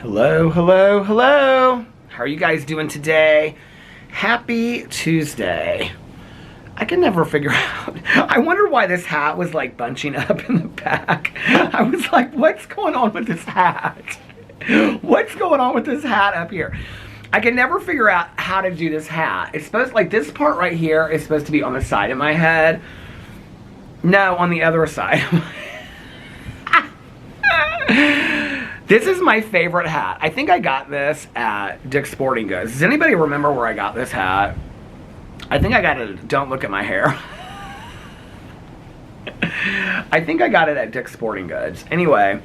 Hello, hello, hello. How are you guys doing today? Happy Tuesday. I can never figure out. I wonder why this hat was like bunching up in the back. I was like, what's going on with this hat? What's going on with this hat up here? I can never figure out how to do this hat. It's supposed, like this part right here is supposed to be on the side of my head. No, on the other side. This is my favorite hat. I think I got this at Dick's Sporting Goods. Does anybody remember where I got this hat? I think I got it at Don't Look at My Hair. I think I got it at Dick's Sporting Goods. Anyway.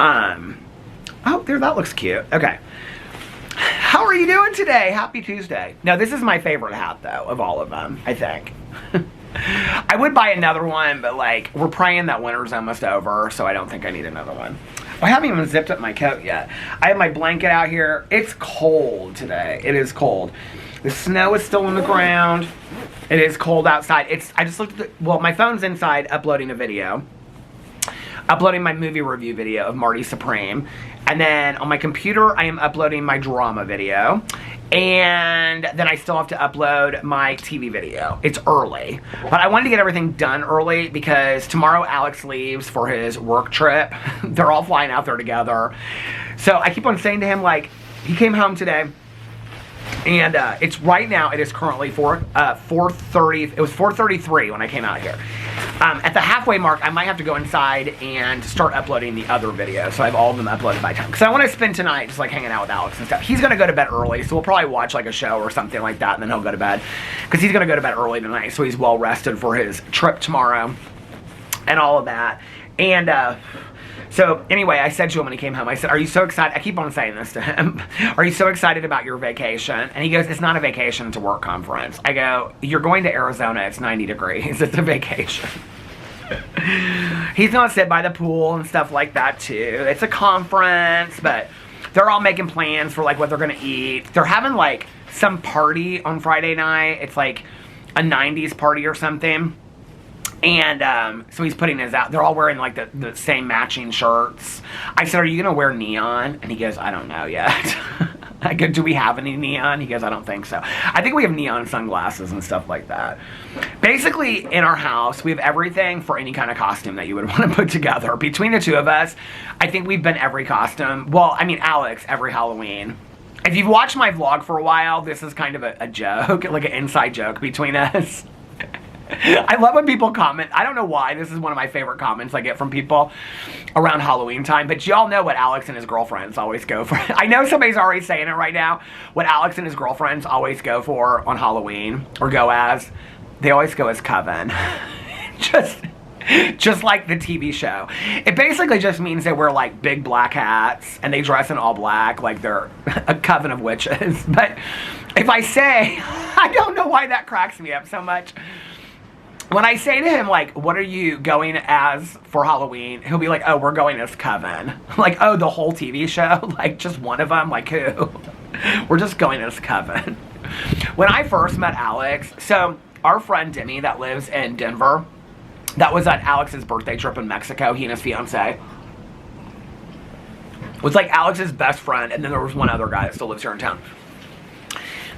Oh, there, that looks cute. Okay. How are you doing today? Happy Tuesday. Now, this is my favorite hat, though, of all of them, I think. I would buy another one, but like, we're praying that winter's almost over, so I don't think I need another one. I haven't even zipped up my coat yet. I have my blanket out here. It's cold today. It is cold. The snow is still on the ground. It is cold outside. I just looked at well, my phone's inside uploading a video. Uploading my movie review video of Marty Supreme. And then on my computer, I am uploading my drama video. And then I still have to upload my TV video. It's early. But I wanted to get everything done early because tomorrow Alex leaves for his work trip. They're all flying out there together. So I keep on saying to him, like, he came home today. And it's right now, it is currently 4:30. It was 4:33 when I came out here. At the halfway mark, I might have to go inside and start uploading the other videos. So I have all of them uploaded by time. Because I want to spend tonight just like hanging out with Alex and stuff. He's going to go to bed early, so we'll probably watch like a show or something like that, and then he'll go to bed. Because he's going to go to bed early tonight, so he's well rested for his trip tomorrow and all of that. And so anyway, I said to him when he came home, I said, are you so excited? I keep on saying this to him. Are you so excited about your vacation? And he goes, it's not a vacation, it's a work conference. I go, you're going to Arizona, it's 90 degrees, it's a vacation. He's gonna sit by the pool and stuff like that too. It's a conference, but they're all making plans for like what they're gonna eat. They're having like some party on Friday night. It's like a 90s party or something. And so he's putting his out. They're all wearing like the same matching shirts. I said, are you going to wear neon? And he goes, I don't know yet. I go, do we have any neon? He goes, I don't think so. I think we have neon sunglasses and stuff like that. Basically, in our house, we have everything for any kind of costume that you would want to put together. Between the two of us, I think we've been every costume. Well, I mean, Alex, every Halloween. If you've watched my vlog for a while, this is kind of a joke, like an inside joke between us. I love when people comment. I don't know why. This is one of my favorite comments I get from people around Halloween time. But y'all know what Alex and his girlfriends always go for. I know somebody's already saying it right now. What Alex and his girlfriends always go for on Halloween, or go as, they always go as Coven. Just like the TV show. It basically just means they wear like big black hats and they dress in all black like they're a coven of witches. But if I say, I don't know why that cracks me up so much. When I say to him, like, what are you going as for Halloween? He'll be like, oh, we're going as Coven. I'm like, oh, the whole TV show? Like, just one of them? Like, who? We're just going as Coven. When I first met Alex, so our friend Demi that lives in Denver, that was at Alex's birthday trip in Mexico, he and his fiance. It was like Alex's best friend, and then there was one other guy that still lives here in town.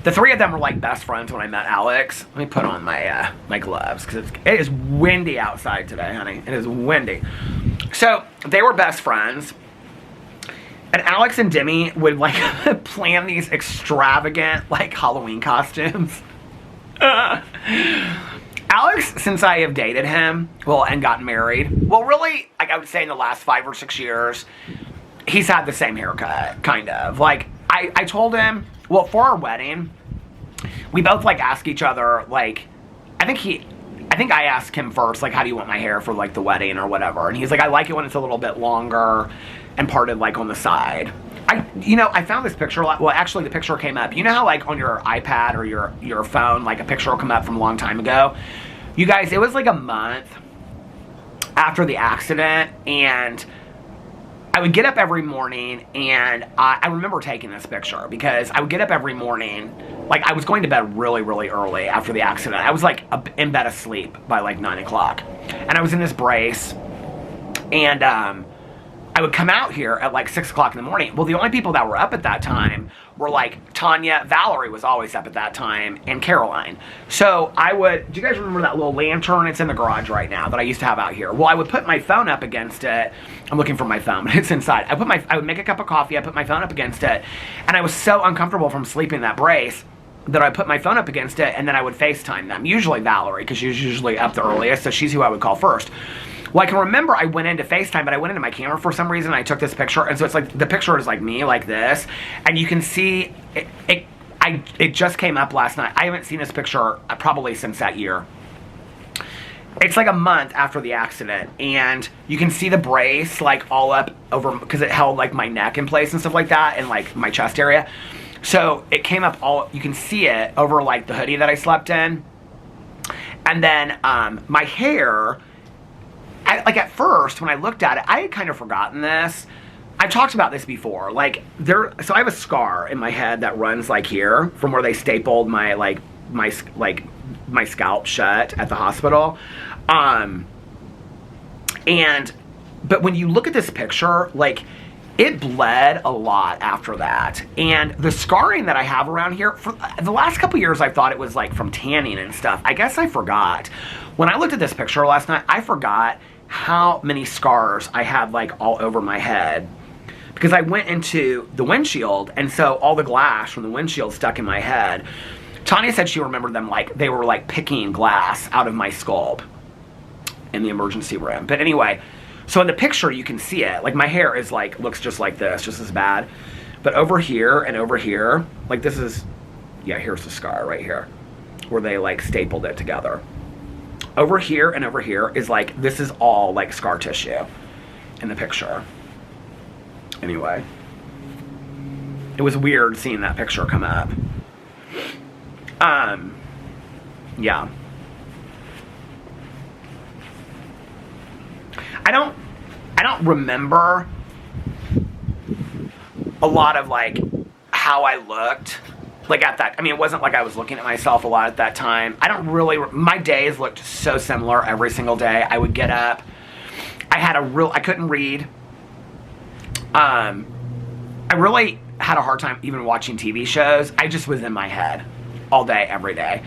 The three of them were like best friends when I met Alex. Let me put on my my gloves because it is windy outside today, honey. It is windy. So they were best friends. And Alex and Demi would like plan these extravagant like Halloween costumes. Alex, since I have dated him, well, and gotten married, well, really, like I would say in the last 5 or 6 years, he's had the same haircut, kind of. Like, I told him, well, for our wedding, we both, like, ask each other, like, I think I asked him first, like, how do you want my hair for, like, the wedding or whatever? And he's like, I like it when it's a little bit longer and parted, like, on the side. I found this picture, well, actually, the picture came up. You know how, like, on your iPad or your phone, like, a picture will come up from a long time ago? You guys, it was, like, a month after the accident, and I would get up every morning, and I remember taking this picture because I would get up every morning, like I was going to bed really, really early after the accident. I was like in bed asleep by like 9 o'clock, and I was in this brace, and I I would come out here at like 6 o'clock in the morning. Well, the only people that were up at that time were like Tanya, Valerie was always up at that time, and Caroline. So I would, do you guys remember that little lantern? It's in the garage right now that I used to have out here. Well, I would put my phone up against it. I'm looking for my phone, but it's inside. I would make a cup of coffee, I put my phone up against it, and I was so uncomfortable from sleeping in that brace that I put my phone up against it, and then I would FaceTime them. Usually Valerie, because she was usually up the earliest, so she's who I would call first. Well, I can remember I went into FaceTime, but I went into my camera for some reason. I took this picture, and so it's like, the picture is like me, like this, and you can see, it just came up last night. I haven't seen this picture probably since that year. It's like a month after the accident, and you can see the brace, like, all up over, because it held, like, my neck in place and stuff like that, and, like, my chest area. So it came up all, you can see it over, like, the hoodie that I slept in. And then my hair, like, at first, when I looked at it, I had kind of forgotten this. I've talked about this before. Like, so I have a scar in my head that runs, like, here, from where they stapled my, like, my scalp shut at the hospital. But when you look at this picture, like, it bled a lot after that. And the scarring that I have around here, for the last couple years, I thought it was, like, from tanning and stuff. I guess I forgot. When I looked at this picture last night, I forgot how many scars I had, like, all over my head. Because I went into the windshield, and so all the glass from the windshield stuck in my head. Tanya said she remembered them like they were like picking glass out of my skull in the emergency room. But anyway, so in the picture you can see it. Like, my hair is like, looks just like this, just as bad. But over here and over here, like, this is, yeah, here's the scar right here, where they like stapled it together. Over here and over here is like, this is all like scar tissue in the picture. Anyway, it was weird seeing that picture come up. Yeah. I don't remember a lot of, like, how I looked, like, at that. I mean, it wasn't like I was looking at myself a lot at that time. I don't really, my days looked so similar every single day. I would get up. I couldn't read. I really had a hard time even watching TV shows. I just was in my head all day, every day.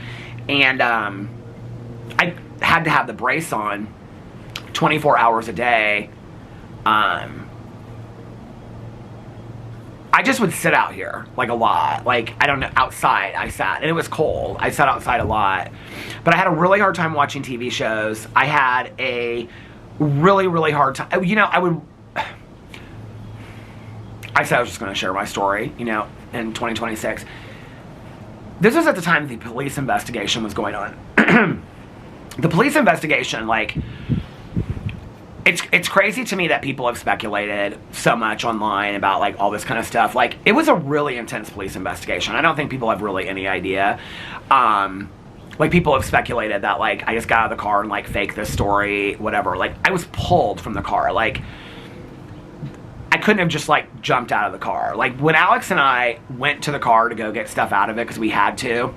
And I had to have the brace on 24 hours a day. I just would sit out here, like, a lot. Like, I don't know, outside I sat. And it was cold. I sat outside a lot. But I had a really hard time watching TV shows. I had a really, really hard time. You know, I said I was just going to share my story, you know, in 2026. This was at the time the police investigation was going on. The police investigation, like, it's crazy to me that people have speculated so much online about, like, all this kind of stuff. Like, it was a really intense police investigation. I don't think people have really any idea. Like, people have speculated that, like, I just got out of the car and, like, faked this story, whatever. Like, I was pulled from the car. Like, I couldn't have just, like, jumped out of the car. Like, when Alex and I went to the car to go get stuff out of it, because we had to,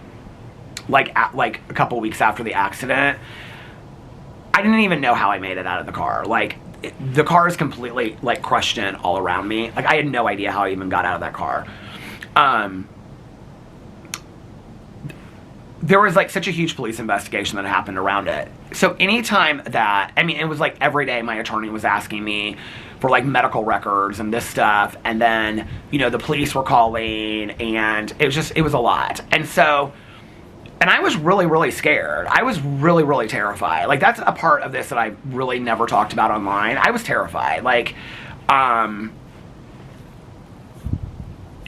like, a couple weeks after the accident, I didn't even know how I made it out of the car. Like, the car is completely, like, crushed in all around me. Like, I had no idea how I even got out of that car. There was, like, such a huge police investigation that happened around it. So anytime that, I mean, it was, like, every day my attorney was asking me for, like, medical records and this stuff. And then, you know, the police were calling, and it was a lot. And so, and I was really, really scared. I was really, really terrified. Like, that's a part of this that I really never talked about online. I was terrified. Like,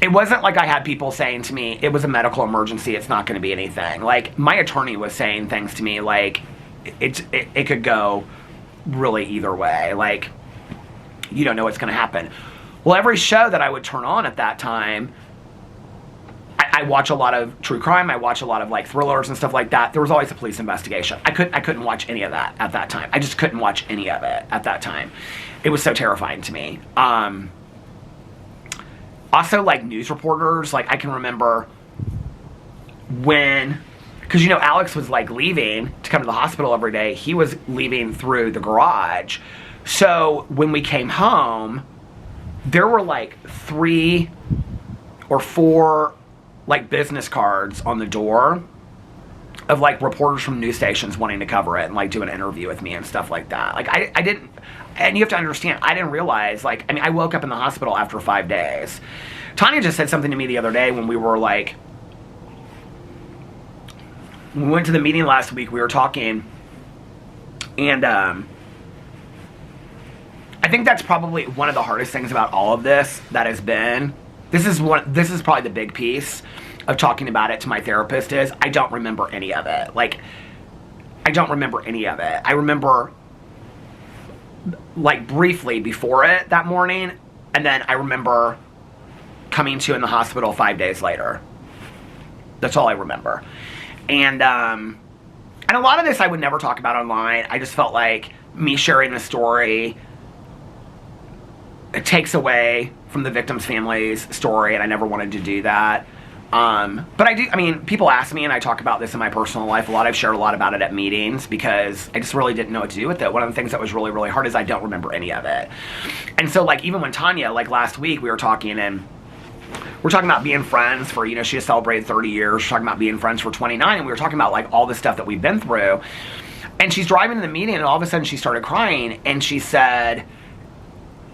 it wasn't like I had people saying to me, it was a medical emergency, it's not going to be anything. Like, my attorney was saying things to me like, it could go really either way. Like, you don't know what's going to happen. Well, every show that I would turn on at that time, I watch a lot of true crime, I watch a lot of, like, thrillers and stuff like that. There was always a police investigation. I couldn't watch any of that at that time. I just couldn't watch any of it at that time. It was so terrifying to me. Also, like, news reporters, like, I can remember when, because, you know, Alex was, like, leaving to come to the hospital every day. He was leaving through the garage. So when we came home, there were like 3 or 4 like business cards on the door of like reporters from news stations wanting to cover it and like do an interview with me and stuff like that. Like I didn't, and you have to understand, I didn't realize, like, I mean, I woke up in the hospital after 5 days. Tanya just said something to me the other day when we were like, we went to the meeting last week, we were talking, and I think that's probably one of the hardest things about all of this that has been, this is probably the big piece of talking about it to my therapist, is I don't remember any of it. Like, I don't remember any of it. I remember like briefly before it that morning, and then I remember coming to in the hospital 5 days later. That's all I remember. And a lot of this I would never talk about online. I just felt like me sharing the story, it takes away from the victims' families' story, and I never wanted to do that. But I mean, people ask me, and I talk about this in my personal life a lot. I've shared a lot about it at meetings because I just really didn't know what to do with it. One of the things that was really, really hard is I don't remember any of it. And so, like, even when Tanya, like last week, we were talking, and we're talking about being friends for, you know, she has celebrated 30 years. We're talking about being friends for 29, and we were talking about, like, all the stuff that we've been through. And she's driving to the meeting, and all of a sudden she started crying, and she said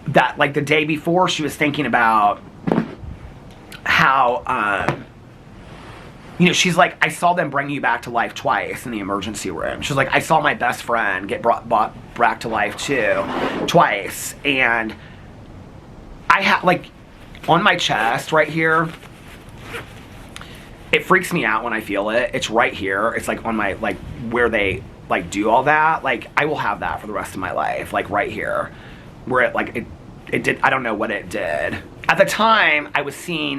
that, like, the day before she was thinking about how, you know, she's like, I saw them bring you back to life twice in the emergency room. She's like, I saw my best friend get brought back to life too, twice. And I had, like, on my chest right here, it freaks me out when I feel it. It's right here. It's like on my, like, where they, like, do all that. Like, I will have that for the rest of my life, like right here, where it, like, it did, I don't know what it did. At the time, I was seeing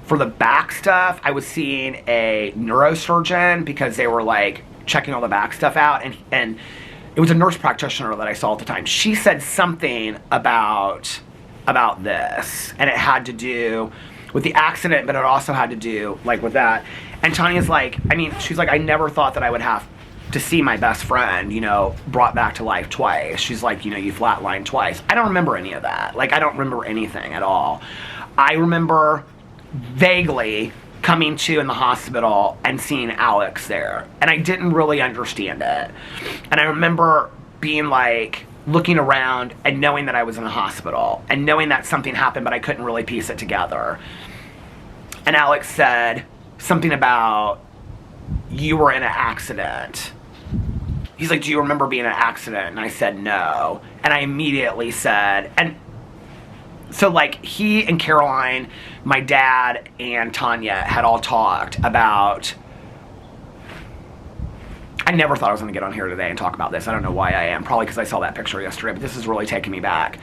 for the back stuff, I was seeing a neurosurgeon because they were, like, checking all the back stuff out, and it was a nurse practitioner that I saw at the time. She said something about this, and it had to do with the accident, but it also had to do, like, with that. And Tanya's like, I mean, she's like, I never thought that I would have to see my best friend, you know, brought back to life twice. She's like, you know, you flatlined twice. I don't remember any of that. Like, I don't remember anything at all. I remember vaguely coming to in the hospital and seeing Alex there, and I didn't really understand it. And I remember being like, looking around and knowing that I was in the hospital and knowing that something happened, but I couldn't really piece it together. And Alex said something about, you were in an accident. He's like, do you remember being in an accident? And I said no. And I immediately said, and so, like, he and Caroline, my dad and Tanya had all talked about, I never thought I was going to get on here today and talk about this. I don't know why I am. Probably because I saw that picture yesterday, but this is really taking me back.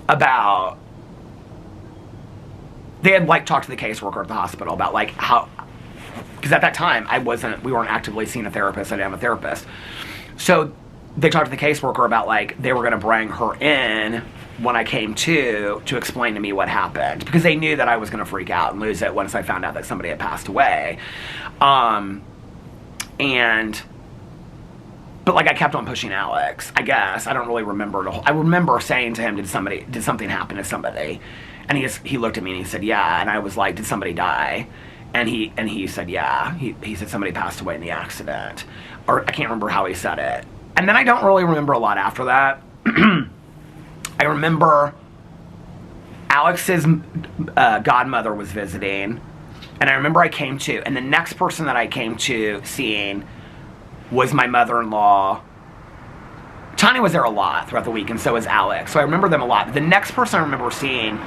About, they had, like, talked to the caseworker at the hospital about, like, how, because at that time, we weren't actively seeing a therapist. I didn't have a therapist. So they talked to the caseworker about, like, they were going to bring her in when I came to explain to me what happened, because they knew that I was going to freak out and lose it once I found out that somebody had passed away. But, like, I kept on pushing Alex, I guess. I don't really remember. I remember saying to him, did something happen to somebody? And he looked at me and he said, yeah. And I was like, did somebody die? And he said, yeah. He said somebody passed away in the accident. Or I can't remember how he said it. And then I don't really remember a lot after that. I remember Alex's godmother was visiting, and I remember I came to, and the next person that I came to seeing was my mother-in-law. Tanya was there a lot throughout the week, and so was Alex, so I remember them a lot. But the next person I remember seeing,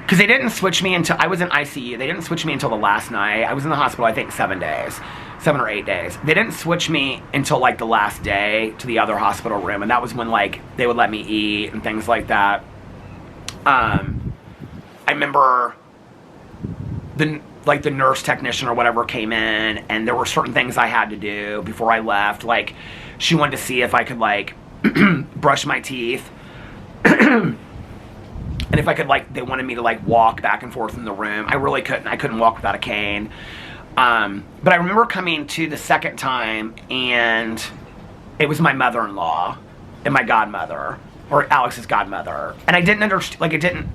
because they didn't switch me until, I was in ICU, they didn't switch me until the last night. I was in the hospital, I think, 7 or 8 days. They didn't switch me until, like, the last day to the other hospital room, and that was when, like, they would let me eat and things like that. I remember the nurse technician or whatever came in, and there were certain things I had to do before I left. Like, she wanted to see if I could, like, brush my teeth. And if I could, like, they wanted me to, like, walk back and forth in the room. I really couldn't. I couldn't walk without a cane. But I remember coming to the second time, and it was my mother-in-law and my godmother, or Alex's godmother. And I didn't understand, like, it didn't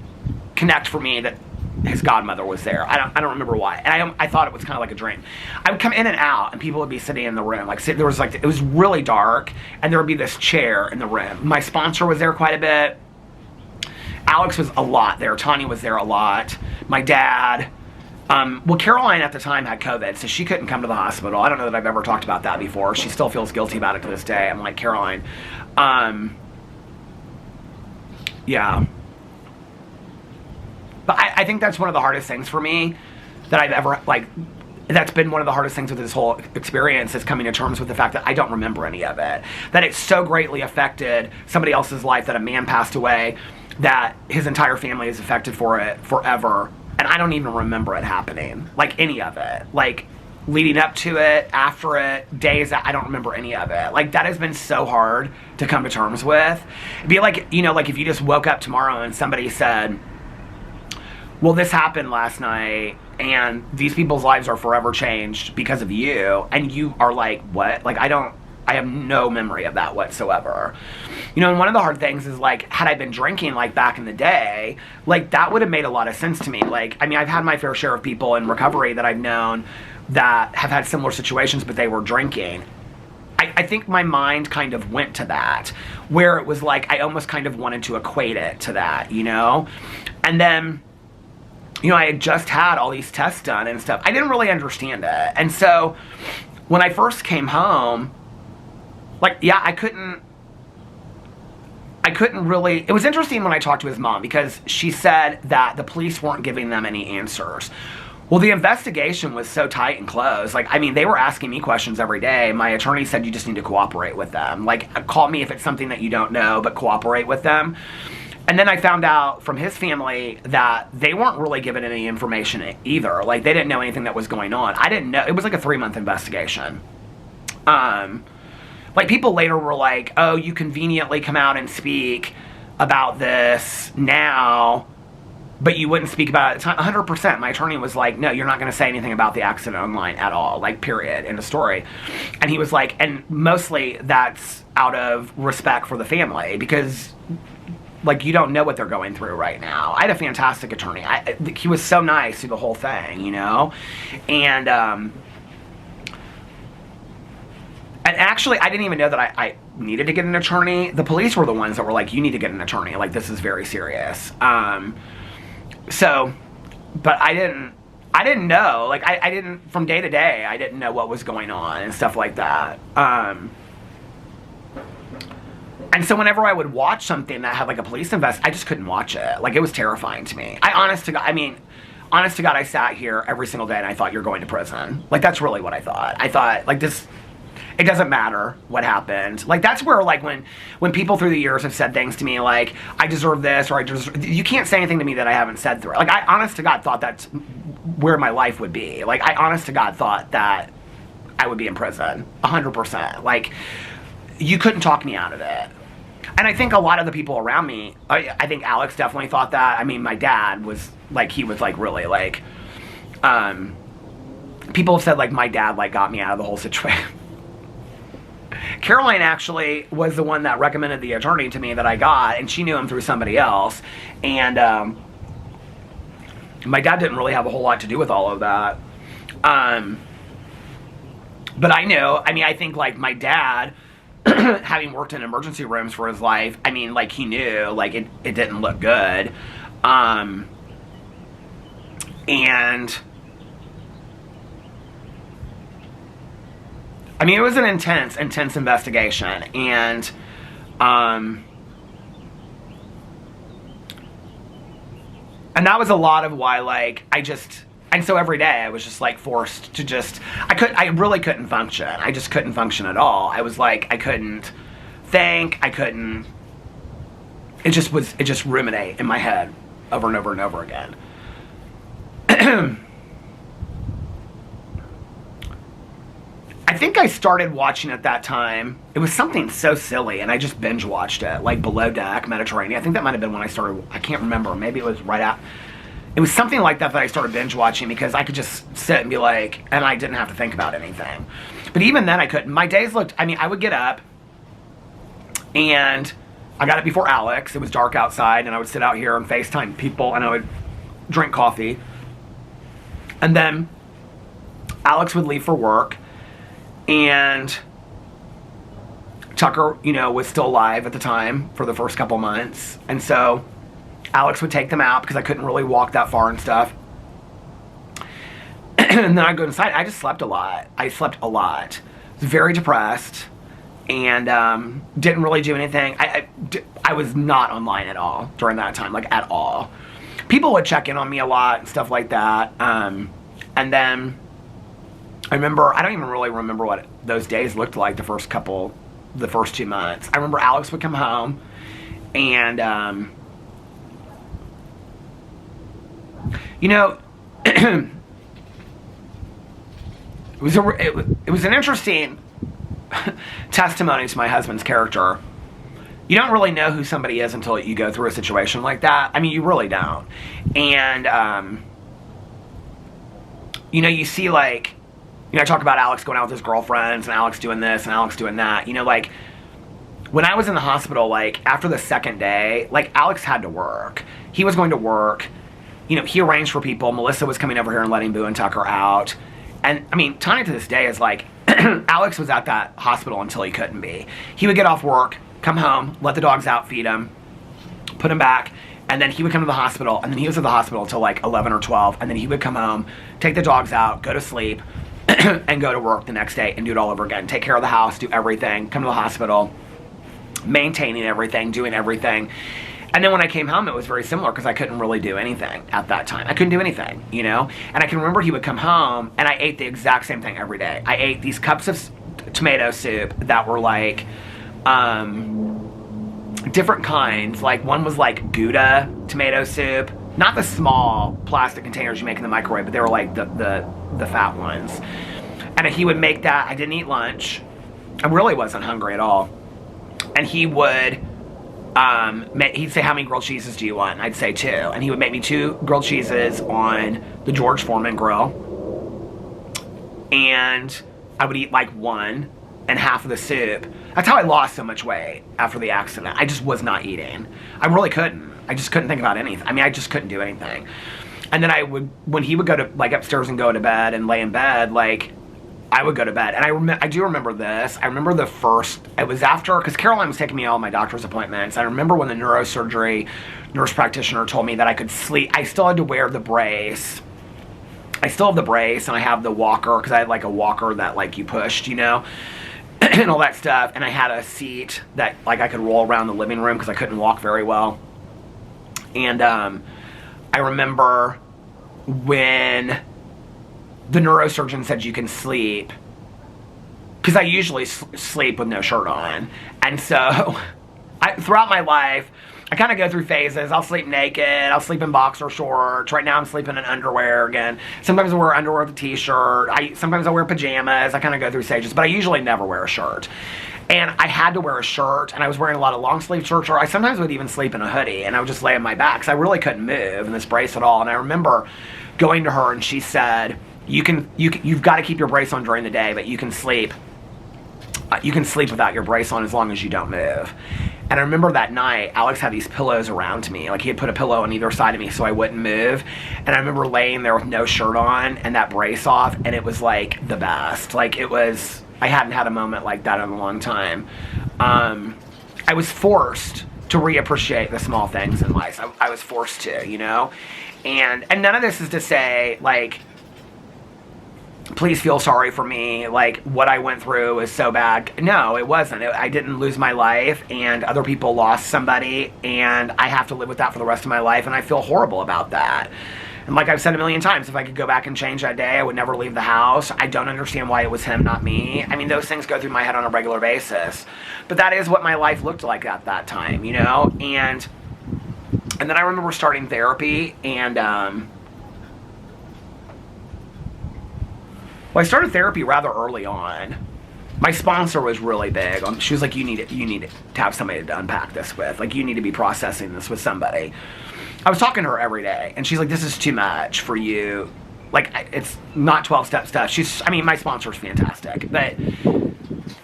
connect for me that his godmother was there. I don't remember why. And I thought it was kind of like a dream. I would come in and out, and people would be sitting in the room. Like, there was like, it was really dark, and there would be this chair in the room. My sponsor was there quite a bit. Alex was a lot there. Tanya was there a lot. My dad. Well, Caroline at the time had COVID, so she couldn't come to the hospital. I don't know that I've ever talked about that before. She still feels guilty about it to this day. I'm like, Caroline. Yeah. But I think that's one of the hardest things for me that I've ever, like, that's been one of the hardest things with this whole experience, is coming to terms with the fact that I don't remember any of it. That it so greatly affected somebody else's life, that a man passed away, that his entire family is affected for it forever. And I don't even remember it happening. Like, any of it. Like, leading up to it, after it, days, I don't remember any of it. Like, that has been so hard to come to terms with. It'd be like, you know, like if you just woke up tomorrow and somebody said, well, this happened last night, and these people's lives are forever changed because of you, and you are like, what? Like, I have no memory of that whatsoever. You know, and one of the hard things is, like, had I been drinking, like, back in the day, like, that would have made a lot of sense to me. Like, I mean, I've had my fair share of people in recovery that I've known that have had similar situations, but they were drinking. I think my mind kind of went to that, where it was like, I almost kind of wanted to equate it to that, you know? And then, you know, I had just had all these tests done and stuff. I didn't really understand it. And so when I first came home, like, yeah, I couldn't really, it was interesting when I talked to his mom, because she said that the police weren't giving them any answers. Well, the investigation was so tight and close. Like, I mean, they were asking me questions every day. My attorney said, you just need to cooperate with them. Like, call me if it's something that you don't know, but cooperate with them. And then I found out from his family that they weren't really given any information either. Like, they didn't know anything that was going on. I didn't know. It was like a 3-month investigation. Like, people later were like, oh, you conveniently come out and speak about this now, but you wouldn't speak about it at the time. 100%. My attorney was like, no, you're not going to say anything about the accident online at all. Like, period. End of story. And he was like, and mostly that's out of respect for the family, because, like, you don't know what they're going through right now. I had a fantastic attorney. He was so nice through the whole thing, you know? And actually, I didn't even know that I needed to get an attorney. The police were the ones that were like, you need to get an attorney. Like, this is very serious. So, but I didn't know. Like, I didn't, from day to day, I didn't know what was going on and stuff like that. And so whenever I would watch something that had, like, a police I just couldn't watch it. Like, it was terrifying to me. Honest to God, I sat here every single day and I thought, you're going to prison. Like, that's really what I thought. I thought, like, this, it doesn't matter what happened. Like, that's where, like, when people through the years have said things to me like, I deserve this, or you can't say anything to me that I haven't said through it. Like, I honest to God thought that's where my life would be. Like, I honest to God thought that I would be in prison. 100%. Like, you couldn't talk me out of it. And I think a lot of the people around me, I think Alex definitely thought that. I mean, my dad was, like, he was, like, really, like, people have said, like, my dad, like, got me out of the whole situation. Caroline actually was the one that recommended the attorney to me that I got, and she knew him through somebody else. And my dad didn't really have a whole lot to do with all of that. But I know, I mean, I think, like, my dad, having worked in emergency rooms for his life, I mean, like, he knew, like, it didn't look good. And I mean, it was an intense investigation, and that was a lot of why, like, and so every day I was just, like, forced to just, I really couldn't function. I just couldn't function at all. I was like, I couldn't think, it just ruminate in my head over and over and over again. I think I started watching at that time. It was something so silly, and I just binge watched it, like Below Deck, Mediterranean. I think that might have been when I started. I can't remember. Maybe it was right out. It was something like that I started binge watching, because I could just sit and be like, and I didn't have to think about anything. But even then I couldn't. My days looked, I mean, I would get up, And I got it before Alex. It was dark outside, and I would sit out here and FaceTime people, and I would drink coffee. And then Alex would leave for work, and Tucker, was still alive at the time for the first couple months. And so Alex would take them out because I couldn't really walk that far and stuff. And then I'd go inside. I just slept a lot. I was very depressed and didn't really do anything. I was not online at all during that time, like at all. People would check in on me a lot and stuff like that. And then I don't even really remember what those days looked like the first 2 months. I remember Alex would come home and, it was an interesting testimony to my husband's character. You don't really know who somebody is until you go through a situation like that. I mean, you really don't. And, you see I talk about Alex going out with his girlfriends and Alex doing this and Alex doing that. When I was in the hospital, after the second day, Alex had to work. He was going to work. He arranged for people. Melissa was coming over here and letting Boo and Tucker out. And, Tanya to this day is Alex was at that hospital until he couldn't be. He would get off work, come home, let the dogs out, feed them, put them back, and then he would come to the hospital, and then he was at the hospital until 11 or 12, and then he would come home, take the dogs out, go to sleep, and go to work the next day and do it all over again. Take care of the house, do everything, come to the hospital, maintaining everything, doing everything. And then when I came home, it was very similar because I couldn't really do anything at that time. I couldn't do anything, And I can remember he would come home, and I ate the exact same thing every day. I ate these cups of tomato soup that were different kinds. One was Gouda tomato soup. Not the small plastic containers you make in the microwave, but they were the fat ones. And he would make that. I didn't eat lunch. I really wasn't hungry at all. And he would... he'd say, how many grilled cheeses do you want? And I'd say 2. And he would make me 2 grilled cheeses on the George Foreman grill. And I would eat 1 and half of the soup. That's how I lost so much weight after the accident. I just was not eating. I really couldn't. I just couldn't think about anything. I just couldn't do anything. And then when he would go to upstairs and go to bed and lay in bed, I would go to bed. And I do remember this. I remember it was after, because Caroline was taking me all my doctor's appointments. I remember when the neurosurgery nurse practitioner told me that I could sleep. I still had to wear the brace. I still have the brace, and I have the walker, because I had a walker that you pushed, and all that stuff. And I had a seat that I could roll around the living room because I couldn't walk very well. And I remember when the neurosurgeon said you can sleep, because I usually sleep with no shirt on. And so throughout my life, I kind of go through phases. I'll sleep naked. I'll sleep in boxer shorts. Right now I'm sleeping in underwear again. Sometimes I wear underwear with a t-shirt. Sometimes I wear pajamas. I kind of go through stages, but I usually never wear a shirt. And I had to wear a shirt, and I was wearing a lot of long sleeve shirts, or I sometimes would even sleep in a hoodie, and I would just lay on my back, because I really couldn't move in this brace at all. And I remember going to her, and she said, you've got to keep your brace on during the day, but you can sleep without your brace on as long as you don't move. And I remember that night, Alex had these pillows around me. He had put a pillow on either side of me so I wouldn't move. And I remember laying there with no shirt on and that brace off, and it was the best. I hadn't had a moment like that in a long time. I was forced to reappreciate the small things in life. I was forced to, And none of this is to say, please feel sorry for me, what I went through is so bad. No, it wasn't. I didn't lose my life, and other people lost somebody, and I have to live with that for the rest of my life, and I feel horrible about that. And like I've said a million times, if I could go back and change that day, I would never leave the house. I don't understand why it was him, not me. Those things go through my head on a regular basis. But that is what my life looked like at that time, And then I remember starting therapy, and I started therapy rather early on. My sponsor was really big. She was like, you need to have somebody to unpack this with. You need to be processing this with somebody. I was talking to her every day, and she's like, this is too much for you. It's not 12-step stuff. My sponsor's fantastic, but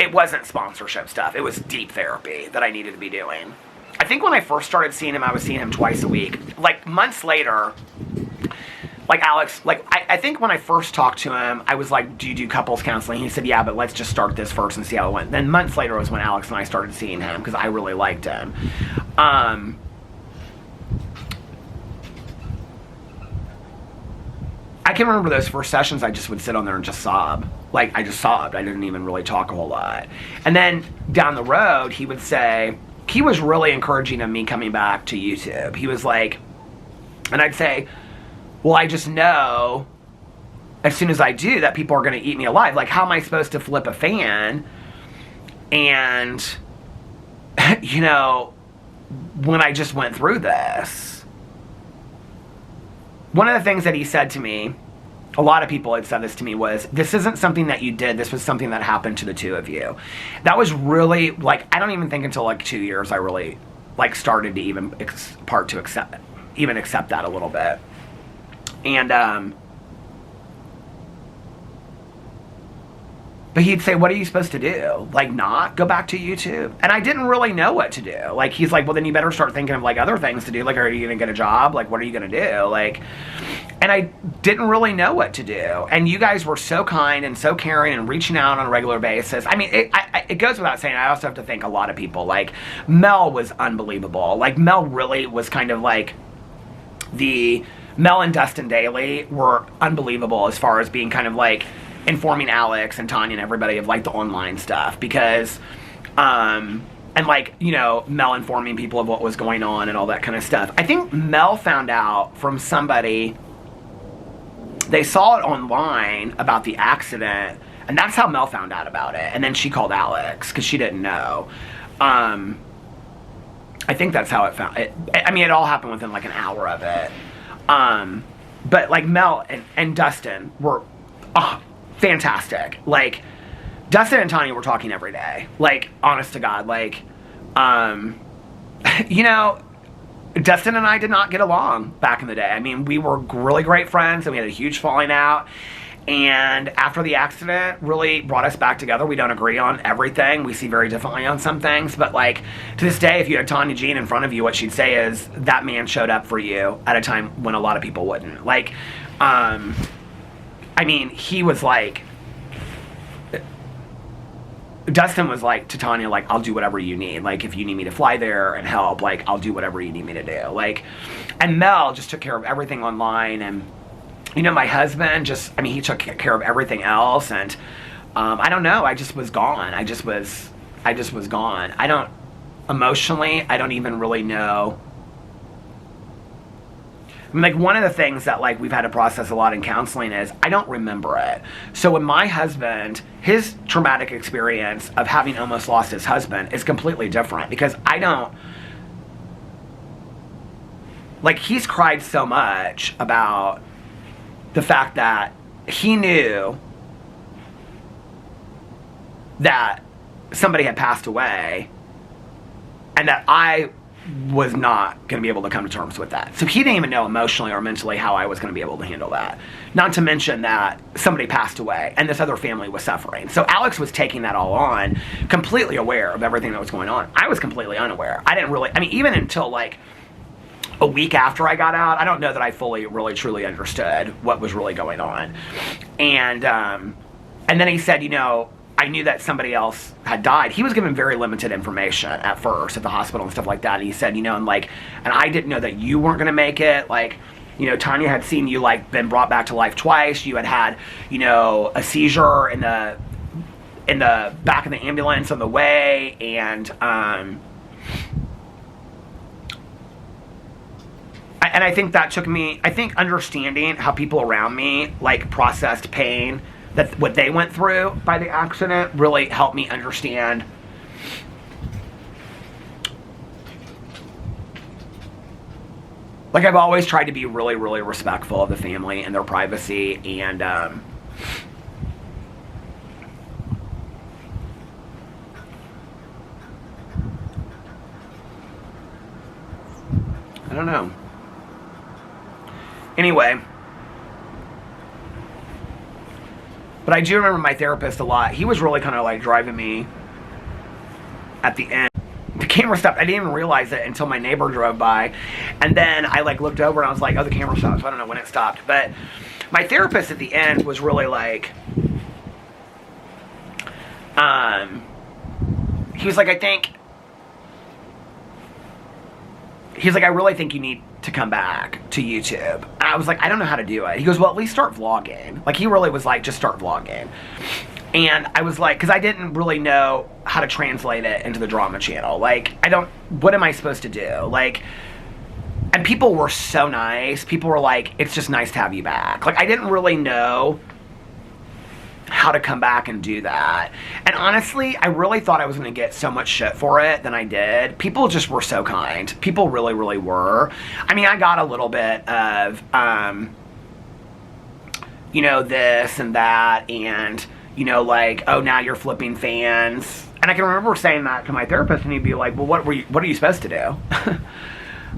it wasn't sponsorship stuff. It was deep therapy that I needed to be doing. I think when I first started seeing him, I was seeing him twice a week. Like, months later, like, Alex, like, I think when I first talked to him, I was like, do you do couples counseling? He said, yeah, but let's just start this first and see how it went. Then months later was when Alex and I started seeing him, because I really liked him. I can remember those first sessions, I just would sit on there and just sob. Like, I just sobbed. I didn't even really talk a whole lot. And then down the road, he would say, he was really encouraging of me coming back to YouTube. He was like, and I'd say, well, I just know as soon as I do that people are going to eat me alive. Like, how am I supposed to flip a fan? And, you know, when I just went through this, one of the things that he said to me, a lot of people had said this to me, was, this isn't something that you did, this was something that happened to the two of you. That was really, like, I don't even think until like 2 years I really, like, started to even accept that a little bit. And, but he'd say, what are you supposed to do? Like, not go back to YouTube? And I didn't really know what to do. Like, he's like, well, then you better start thinking of, like, other things to do. Like, are you going to get a job? Like, what are you going to do? Like, and I didn't really know what to do. And you guys were so kind and so caring and reaching out on a regular basis. I mean, it goes without saying, I also have to thank a lot of people. Like, Mel was unbelievable. Like, Mel really was kind of like Mel and Dustin Daly were unbelievable as far as being kind of like informing Alex and Tanya and everybody of like the online stuff, because and like, you know, Mel informing people of what was going on and all that kind of stuff. I think Mel found out from somebody, they saw it online about the accident, and that's how Mel found out about it. And then she called Alex because she didn't know. I think that's how it found it. I mean, it all happened within like an hour of it. But like Mel and Dustin were fantastic. Like, Dustin and Tanya were talking every day. Like, honest to God, like, you know, Dustin and I did not get along back in the day. I mean, we were really great friends, and we had a huge falling out. And after the accident really brought us back together. We don't agree on everything. We see very differently on some things. But, like, to this day, if you had Tanya Jean in front of you, what she'd say is, that man showed up for you at a time when a lot of people wouldn't. Like, I mean, he was like, Dustin was like to Tanya, like, I'll do whatever you need. Like, if you need me to fly there and help, like, I'll do whatever you need me to do. Like, and Mel just took care of everything online. And, you know, my husband just, I mean, he took care of everything else. And I don't know, I just was gone. I just was gone. Emotionally, I don't even really know. I mean, like, one of the things that, like, we've had to process a lot in counseling is I don't remember it. So when my husband, his traumatic experience of having almost lost his husband is completely different, because I don't, like, he's cried so much about the fact that he knew that somebody had passed away and that I was not going to be able to come to terms with that. So he didn't even know emotionally or mentally how I was going to be able to handle that. Not to mention that somebody passed away and this other family was suffering. So Alex was taking that all on, completely aware of everything that was going on. I was completely unaware. I didn't really, I mean, even until like a week after I got out, I don't know that I fully, really, truly understood what was really going on. And then he said, you know, I knew that somebody else had died. He was given very limited information at first at the hospital and stuff like that. And he said, you know, and I didn't know that you weren't going to make it. Like, you know, Tanya had seen you, like, been brought back to life twice. You had, you know, a seizure in the back of the ambulance on the way. And I think that took me, I think understanding how people around me, like, processed pain, that what they went through by the accident, really helped me understand like, I've always tried to be really, really respectful of the family and their privacy, and I don't know. But I do remember my therapist a lot. He was really kind of like driving me at the end. The camera stopped. I didn't even realize it until my neighbor drove by. And then I like looked over and I was like, oh, the camera stopped. So I don't know when it stopped. But my therapist at the end was really like, he was like, I really think you need to come back to YouTube. And I was like, I don't know how to do it. He goes, well, at least start vlogging. Like, he really was like, just start vlogging. And I was like, because I didn't really know how to translate it into the drama channel. Like, what am I supposed to do? Like, and people were so nice. People were like, it's just nice to have you back. Like, I didn't really know how to come back and do that. And honestly, I really thought I was going to get so much shit for it than I did. People just were so kind. People really, really were. I mean, I got a little bit of, you know, this and that, and, you know, like, oh, now you're flipping fans. And I can remember saying that to my therapist, and he'd be like, well, what are you supposed to do?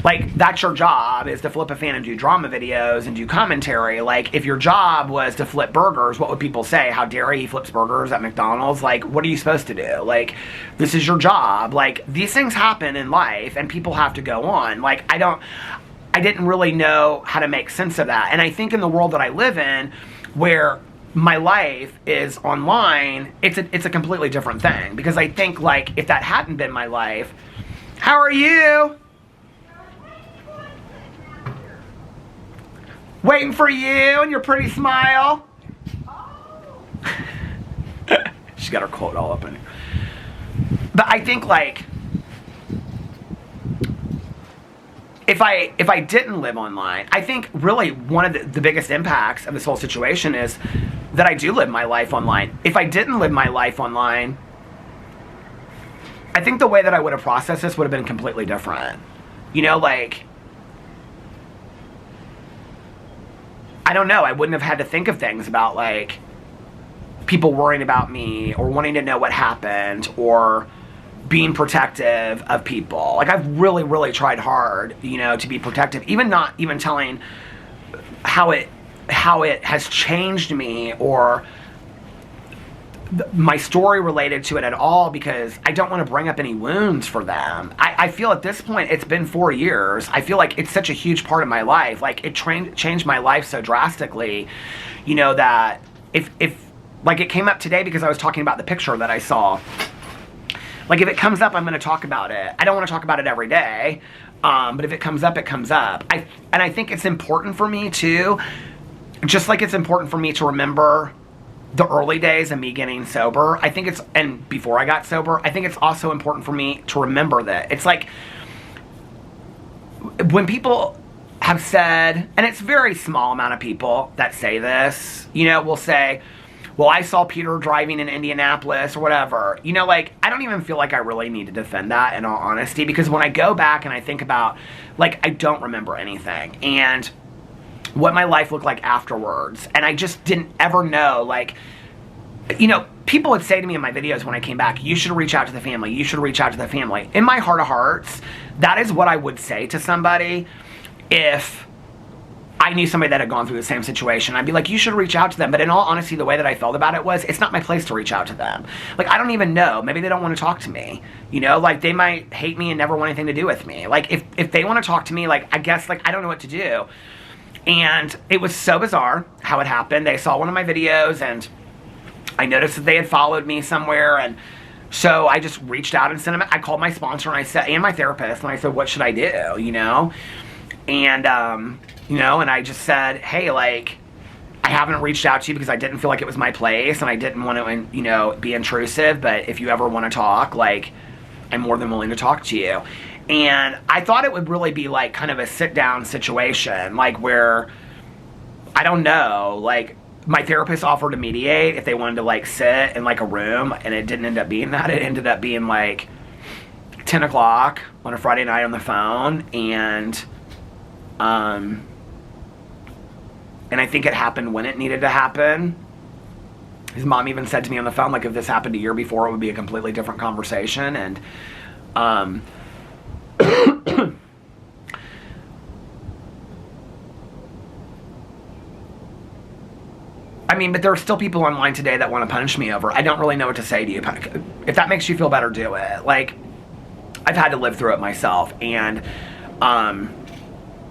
Like, that's your job, is to flip a fan and do drama videos and do commentary. Like, if your job was to flip burgers, what would people say? How dare he flips burgers at McDonald's? Like, what are you supposed to do? Like, this is your job. Like, these things happen in life, and people have to go on. Like, I didn't really know how to make sense of that. And I think in the world that I live in, where my life is online, it's a completely different thing. Because I think, like, if that hadn't been my life, how are you? Waiting for you and your pretty smile. She's got her coat all up in. But I think, like, if I didn't live online, I think really one of the biggest impacts of this whole situation is that I do live my life online. If I didn't live my life online, I think the way that I would have processed this would have been completely different. You know, like, I don't know, I wouldn't have had to think of things about, like, people worrying about me or wanting to know what happened or being protective of people. Like, I've really, really tried hard, you know, to be protective, even not even telling how it has changed me or my story related to it at all, because I don't want to bring up any wounds for them. I feel at this point, it's been 4 years. I feel like it's such a huge part of my life. Like, it changed my life so drastically, you know, that if like, it came up today because I was talking about the picture that I saw. Like, if it comes up, I'm going to talk about it. I don't want to talk about it every day, but if it comes up, it comes up. And I think it's important for me too, just like it's important for me to remember the early days of me getting sober. I think and before I got sober, I think it's also important for me to remember that. It's like, when people have said, and it's a very small amount of people that say this, you know, will say, well, I saw Peter driving in Indianapolis or whatever. You know, like, I don't even feel like I really need to defend that, in all honesty, because when I go back and I think about, like, I don't remember anything. And what my life looked like afterwards. And I just didn't ever know, like, you know, people would say to me in my videos when I came back, you should reach out to the family, you should reach out to the family. In my heart of hearts, that is what I would say to somebody if I knew somebody that had gone through the same situation. I'd be like, you should reach out to them. But in all honesty, the way that I felt about it was, it's not my place to reach out to them. Like, I don't even know. Maybe they don't want to talk to me. You know, like, they might hate me and never want anything to do with me. Like, if they want to talk to me, like, I guess, like, I don't know what to do. And it was so bizarre how it happened. They saw one of my videos, and I noticed that they had followed me somewhere, and so I just reached out and sent them. I called my sponsor, and I said, and my therapist, and I said, what should I do, you know? And, you know, and I just said, hey, like, I haven't reached out to you because I didn't feel like it was my place, and I didn't want to, you know, be intrusive, but if you ever want to talk, like, I'm more than willing to talk to you. And I thought it would really be, like, kind of a sit-down situation, like, where, I don't know, like, my therapist offered to mediate if they wanted to, like, sit in, like, a room, and it didn't end up being that. It ended up being, like, 10 o'clock on a Friday night on the phone, and I think it happened when it needed to happen. His mom even said to me on the phone, like, if this happened a year before, it would be a completely different conversation, and, I mean, but there are still people online today that want to punish me over. I don't really know what to say to you. If that makes you feel better, do it. Like, I've had to live through it myself, and I'm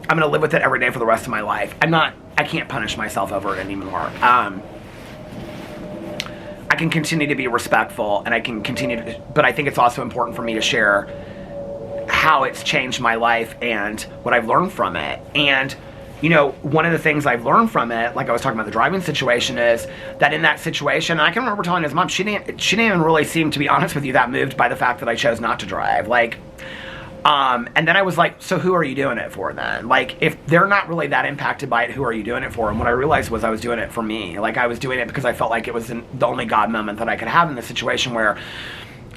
going to live with it every day for the rest of my life. I can't punish myself over it anymore. I can continue to be respectful, and I can continue to, but I think it's also important for me to share how it's changed my life and what I've learned from it. And, you know, one of the things I've learned from it, like I was talking about the driving situation, is that in that situation, I can remember telling his mom, she didn't even really seem, to be honest with you, that moved by the fact that I chose not to drive. Like, and then I was like, so who are you doing it for then? Like, if they're not really that impacted by it, who are you doing it for? And what I realized was I was doing it for me. Like, I was doing it because I felt like it was the only God moment that I could have in this situation where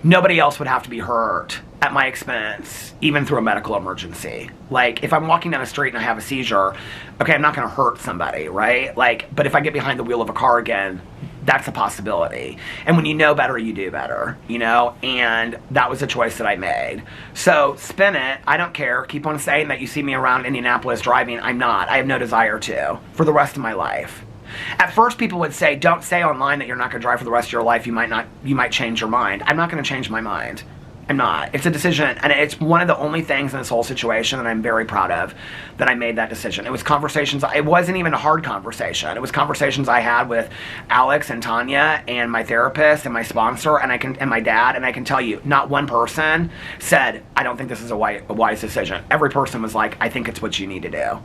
nobody else would have to be hurt at my expense, even through a medical emergency. Like, if I'm walking down the street and I have a seizure, okay, I'm not going to hurt somebody, right? Like, but if I get behind the wheel of a car again, that's a possibility. And when you know better, you do better, you know? And that was a choice that I made. So spin it. I don't care. Keep on saying that you see me around Indianapolis driving. I'm not. I have no desire to for the rest of my life. At first, people would say, don't say online that you're not going to drive for the rest of your life. You might change your mind. I'm not going to change my mind. I'm not. It's a decision, and it's one of the only things in this whole situation that I'm very proud of, that I made that decision. It was conversations. It wasn't even a hard conversation. It was conversations I had with Alex and Tanya and my therapist and my sponsor and my dad, and I can tell you, not one person said, I don't think this is a wise decision. Every person was like, I think it's what you need to do.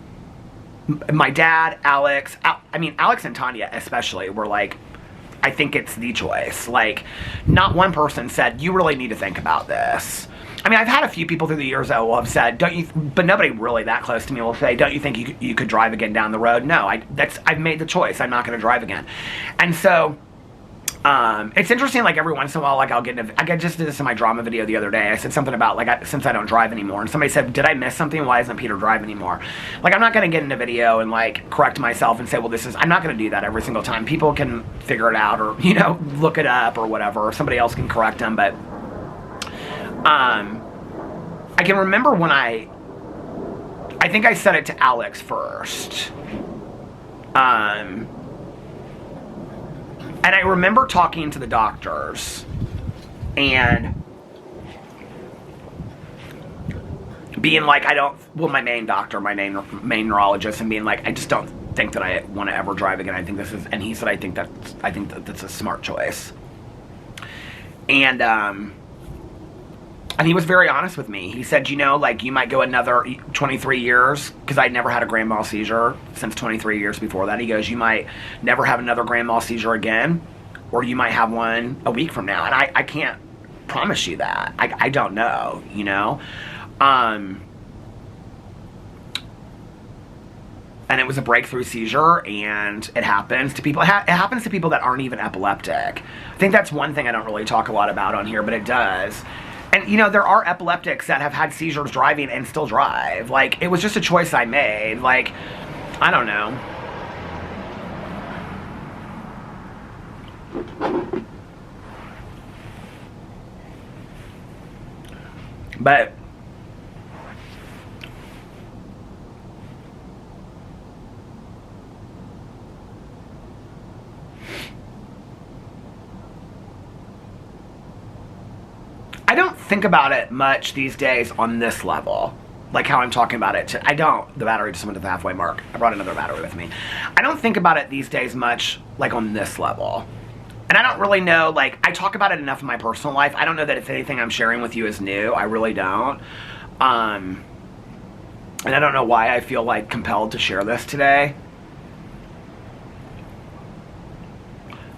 My dad, Alex and Tanya especially were like, I think it's the choice. Like, not one person said, you really need to think about this. I mean, I've had a few people through the years that will have said, but nobody really that close to me will say, don't you think you could drive again down the road? No, I've made the choice. I'm not going to drive again. And so, it's interesting, like, every once in a while, like, I just did this in my drama video the other day. I said something about, like, since I don't drive anymore, and somebody said, did I miss something? Why isn't Peter drive anymore? Like, I'm not going to get into video and, like, correct myself and say, well, I'm not going to do that every single time. People can figure it out, or, you know, look it up or whatever, or somebody else can correct them, but, I can remember when I think I said it to Alex first, and I remember talking to the doctors and being like, my main doctor, my main neurologist, and being like, I just don't think that I want to ever drive again. And he said, I think that's a smart choice. And he was very honest with me. He said, you know, like, you might go another 23 years, because I'd never had a grand mal seizure since 23 years before that. He goes, you might never have another grand mal seizure again, or you might have one a week from now. And I can't promise you that. I don't know, you know? And it was a breakthrough seizure, and it happens to people. It happens to people that aren't even epileptic. I think that's one thing I don't really talk a lot about on here, but it does. And, you know, there are epileptics that have had seizures driving and still drive. Like, it was just a choice I made. Like, I don't know. But I don't think about it much these days on this level, like how I'm talking about it. The battery just went to the halfway mark. I brought another battery with me. I don't think about it these days much, like, on this level. And I don't really know, like, I talk about it enough in my personal life. I don't know that if anything I'm sharing with you is new. I really don't. And I don't know why I feel, like, compelled to share this today.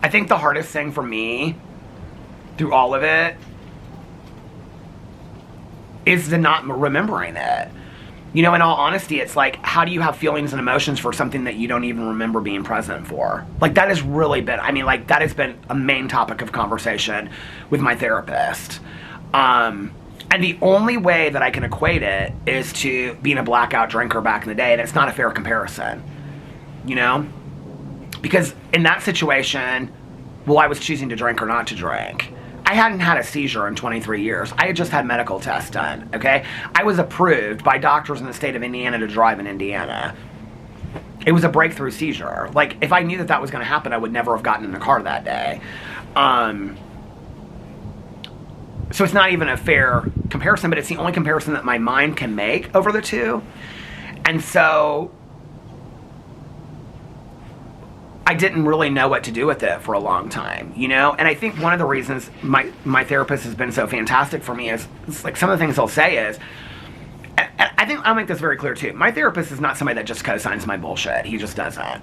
I think the hardest thing for me through all of it is the not remembering it. You know, in all honesty, it's like, how do you have feelings and emotions for something that you don't even remember being present for? Like, that has really been, that has been a main topic of conversation with my therapist. And the only way that I can equate it is to being a blackout drinker back in the day, and it's not a fair comparison, you know? Because in that situation, well, I was choosing to drink or not to drink. I hadn't had a seizure in 23 years. I had just had medical tests done, okay? I was approved by doctors in the state of Indiana to drive in Indiana. It was a breakthrough seizure. Like, if I knew that that was going to happen, I would never have gotten in the car that day. So it's not even a fair comparison, but it's the only comparison that my mind can make over the two. And so I didn't really know what to do with it for a long time, you know? And I think one of the reasons my therapist has been so fantastic for me is, like, some of the things he'll say is, and I think I'll make this very clear too, my therapist is not somebody that just co-signs my bullshit. He just doesn't.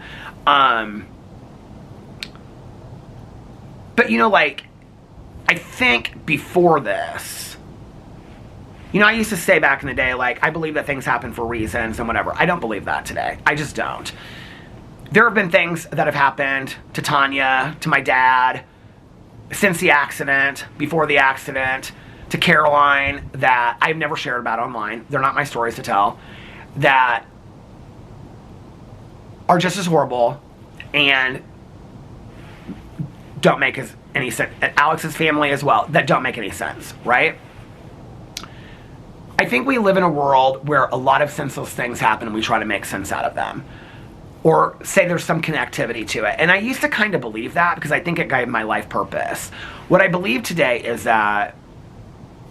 But, you know, like, I think before this, you know, I used to say back in the day, like, I believe that things happen for reasons and whatever. I don't believe that today. I just don't. There have been things that have happened to Tanya, to my dad, since the accident, before the accident, to Caroline, that I've never shared about online. They're not my stories to tell. That are just as horrible and don't make any sense. Alex's family as well, that don't make any sense, right? I think we live in a world where a lot of senseless things happen and we try to make sense out of them. Or say there's some connectivity to it. And I used to kind of believe that because I think it guided my life purpose. What I believe today is that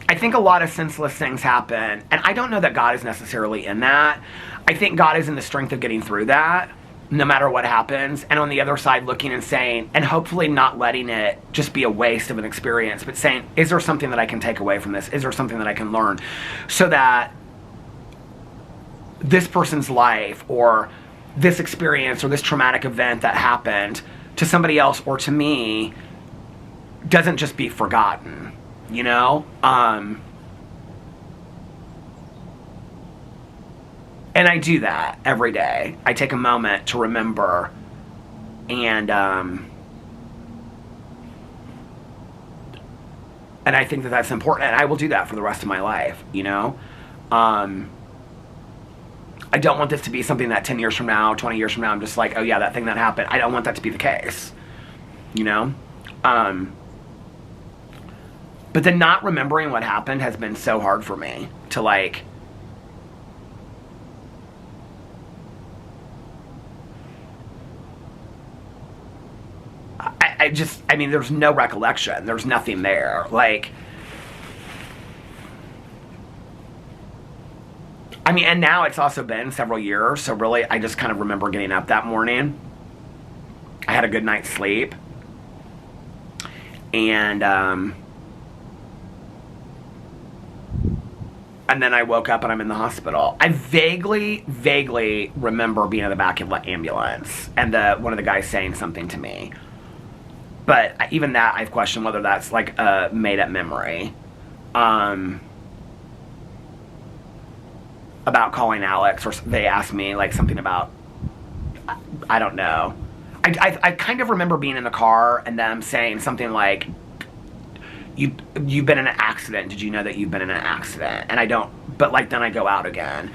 I think a lot of senseless things happen, and I don't know that God is necessarily in that. I think God is in the strength of getting through that, no matter what happens, and on the other side looking and saying, and hopefully not letting it just be a waste of an experience, but saying, is there something that I can take away from this? Is there something that I can learn? So that this person's life, or this experience, or this traumatic event that happened to somebody else or to me doesn't just be forgotten, you know? And I do that every day. I take a moment to remember, and I think that that's important, and I will do that for the rest of my life, you know? I don't want this to be something that 10 years from now, 20 years from now, I'm just like, oh yeah, that thing that happened. I don't want that to be the case, you know? But the not remembering what happened has been so hard for me to, like, I mean, there's no recollection. There's nothing there. Like, I mean, and now it's also been several years, so really, I just kind of remember getting up that morning. I had a good night's sleep. And then I woke up and I'm in the hospital. I vaguely remember being in the back of the ambulance and one of the guys saying something to me. But even that, I've questioned whether that's like a made-up memory. About calling Alex, or they asked me like something about, I don't know. I kind of remember being in the car and them saying something like, you've been in an accident. Did you know that you've been in an accident? And I don't, but like then I go out again.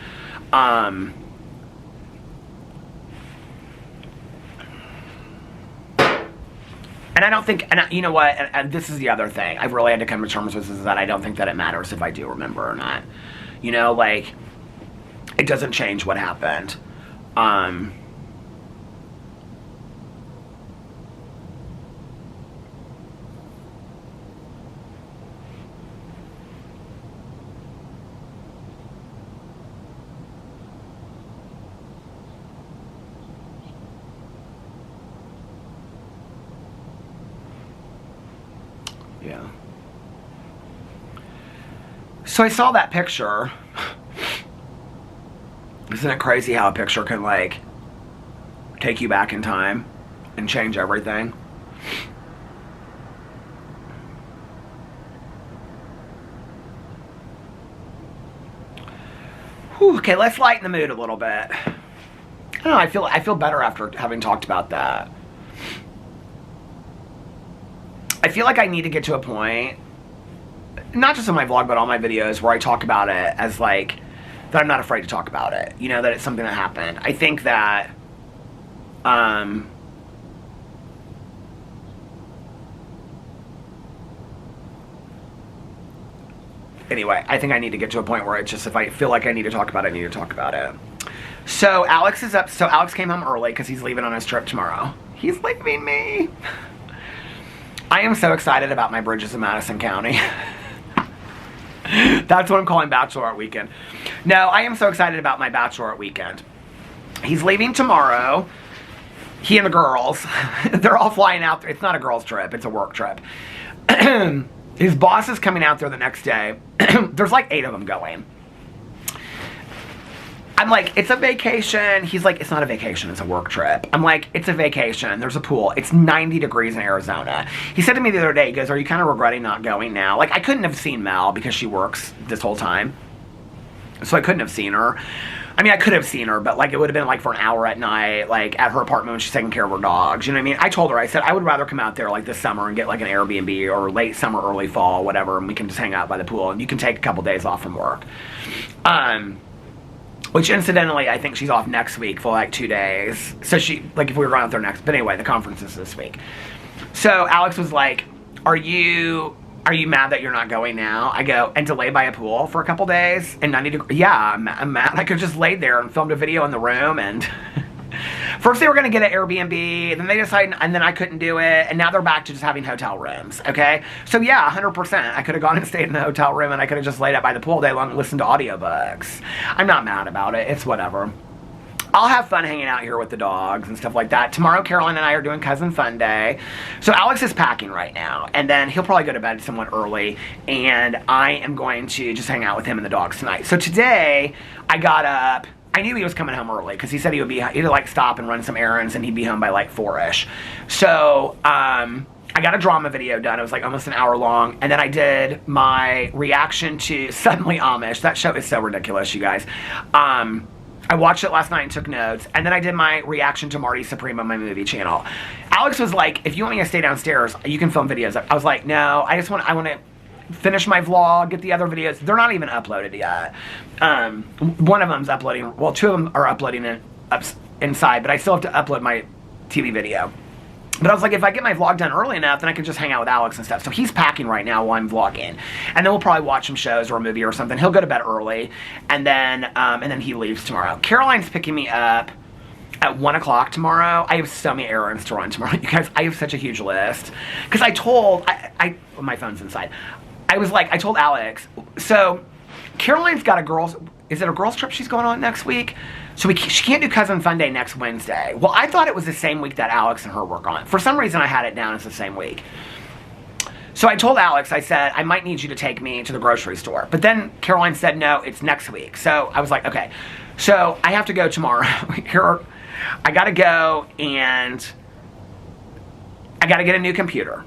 And I don't think, and you know what, and this is the other thing I've really had to come to terms with, is that I don't think that it matters if I do remember or not. You know, like, it doesn't change what happened. Yeah. So I saw that picture. Isn't it crazy how a picture can, like, take you back in time and change everything? Whew, okay, let's lighten the mood a little bit. I don't know, I feel better after having talked about that. I feel like I need to get to a point, not just in my vlog, but all my videos, where I talk about it as, like, that I'm not afraid to talk about it. You know, that it's something that happened. I think that, anyway, I think I need to get to a point where it's just, if I feel like I need to talk about it, I need to talk about it. So Alex is up. So Alex came home early because he's leaving on his trip tomorrow. He's leaving me. I am so excited about my Bridges in Madison County. That's what I'm calling Bachelorette Weekend. No, I am so excited about my Bachelorette Weekend. He's leaving tomorrow. He and the girls. They're all flying out there. It's not a girls' trip. It's a work trip. His boss is coming out there the next day. There's like 8 of them going. I'm like, it's a vacation. He's like, it's not a vacation, it's a work trip. I'm like, it's a vacation. There's a pool. It's 90 degrees in Arizona. He said to me the other day, he goes, are you kind of regretting not going now? Like, I couldn't have seen Mel because she works this whole time. So I couldn't have seen her. I mean, I could have seen her, but like, it would have been like for an hour at night, like at her apartment when she's taking care of her dogs. You know what I mean? I told her, I said, I would rather come out there like this summer and get like an Airbnb or late summer, early fall, whatever. And we can just hang out by the pool and you can take a couple days off from work. Which incidentally, I think she's off next week for like 2 days. So she, like if we were going out there next, but anyway, the conference is this week. So Alex was like, are you mad that you're not going now? I go, and delayed by a pool for a couple days and 90 degrees. Yeah, I'm mad. I could just laid there and filmed a video in the room and first they were going to get an Airbnb, then they decided, and then I couldn't do it, and now they're back to just having hotel rooms, okay? So yeah, 100%. I could have gone and stayed in the hotel room, and I could have just laid out by the pool all day long and listened to audiobooks. I'm not mad about it. It's whatever. I'll have fun hanging out here with the dogs and stuff like that. Tomorrow, Caroline and I are doing Cousin Fun Day. So Alex is packing right now, and then he'll probably go to bed somewhat early, and I am going to just hang out with him and the dogs tonight. So today, I got up. I knew he was coming home early because he said he'd like stop and run some errands and he'd be home by like 4-ish. So I got a drama video done. It was like almost an hour long. And then I did my reaction to Suddenly Amish. That show is so ridiculous, you guys. I watched it last night and took notes. And then I did my reaction to Marty Supreme on my movie channel. Alex was like, if you want me to stay downstairs, you can film videos. I was like, no, I want to finish my vlog, get the other videos. They're not even uploaded yet. One of them's uploading, well, 2 of them are uploading inside, but I still have to upload my TV video. But I was like, if I get my vlog done early enough, then I can just hang out with Alex and stuff. So he's packing right now while I'm vlogging. And then we'll probably watch some shows or a movie or something. He'll go to bed early, and then he leaves tomorrow. Caroline's picking me up at 1 o'clock tomorrow. I have so many errands to run tomorrow. You guys, I have such a huge list. Because I told, my phone's inside. I told Alex, so Caroline's got is it a girls trip she's going on next week? So she can't do Cousin Fun Day next Wednesday. Well, I thought it was the same week that Alex and her were gone. For some reason, I had it down as the same week. So I told Alex, I said, I might need you to take me to the grocery store. But then Caroline said, no, it's next week. So I was like, okay. So I have to go tomorrow. I got to go and I got to get a new computer.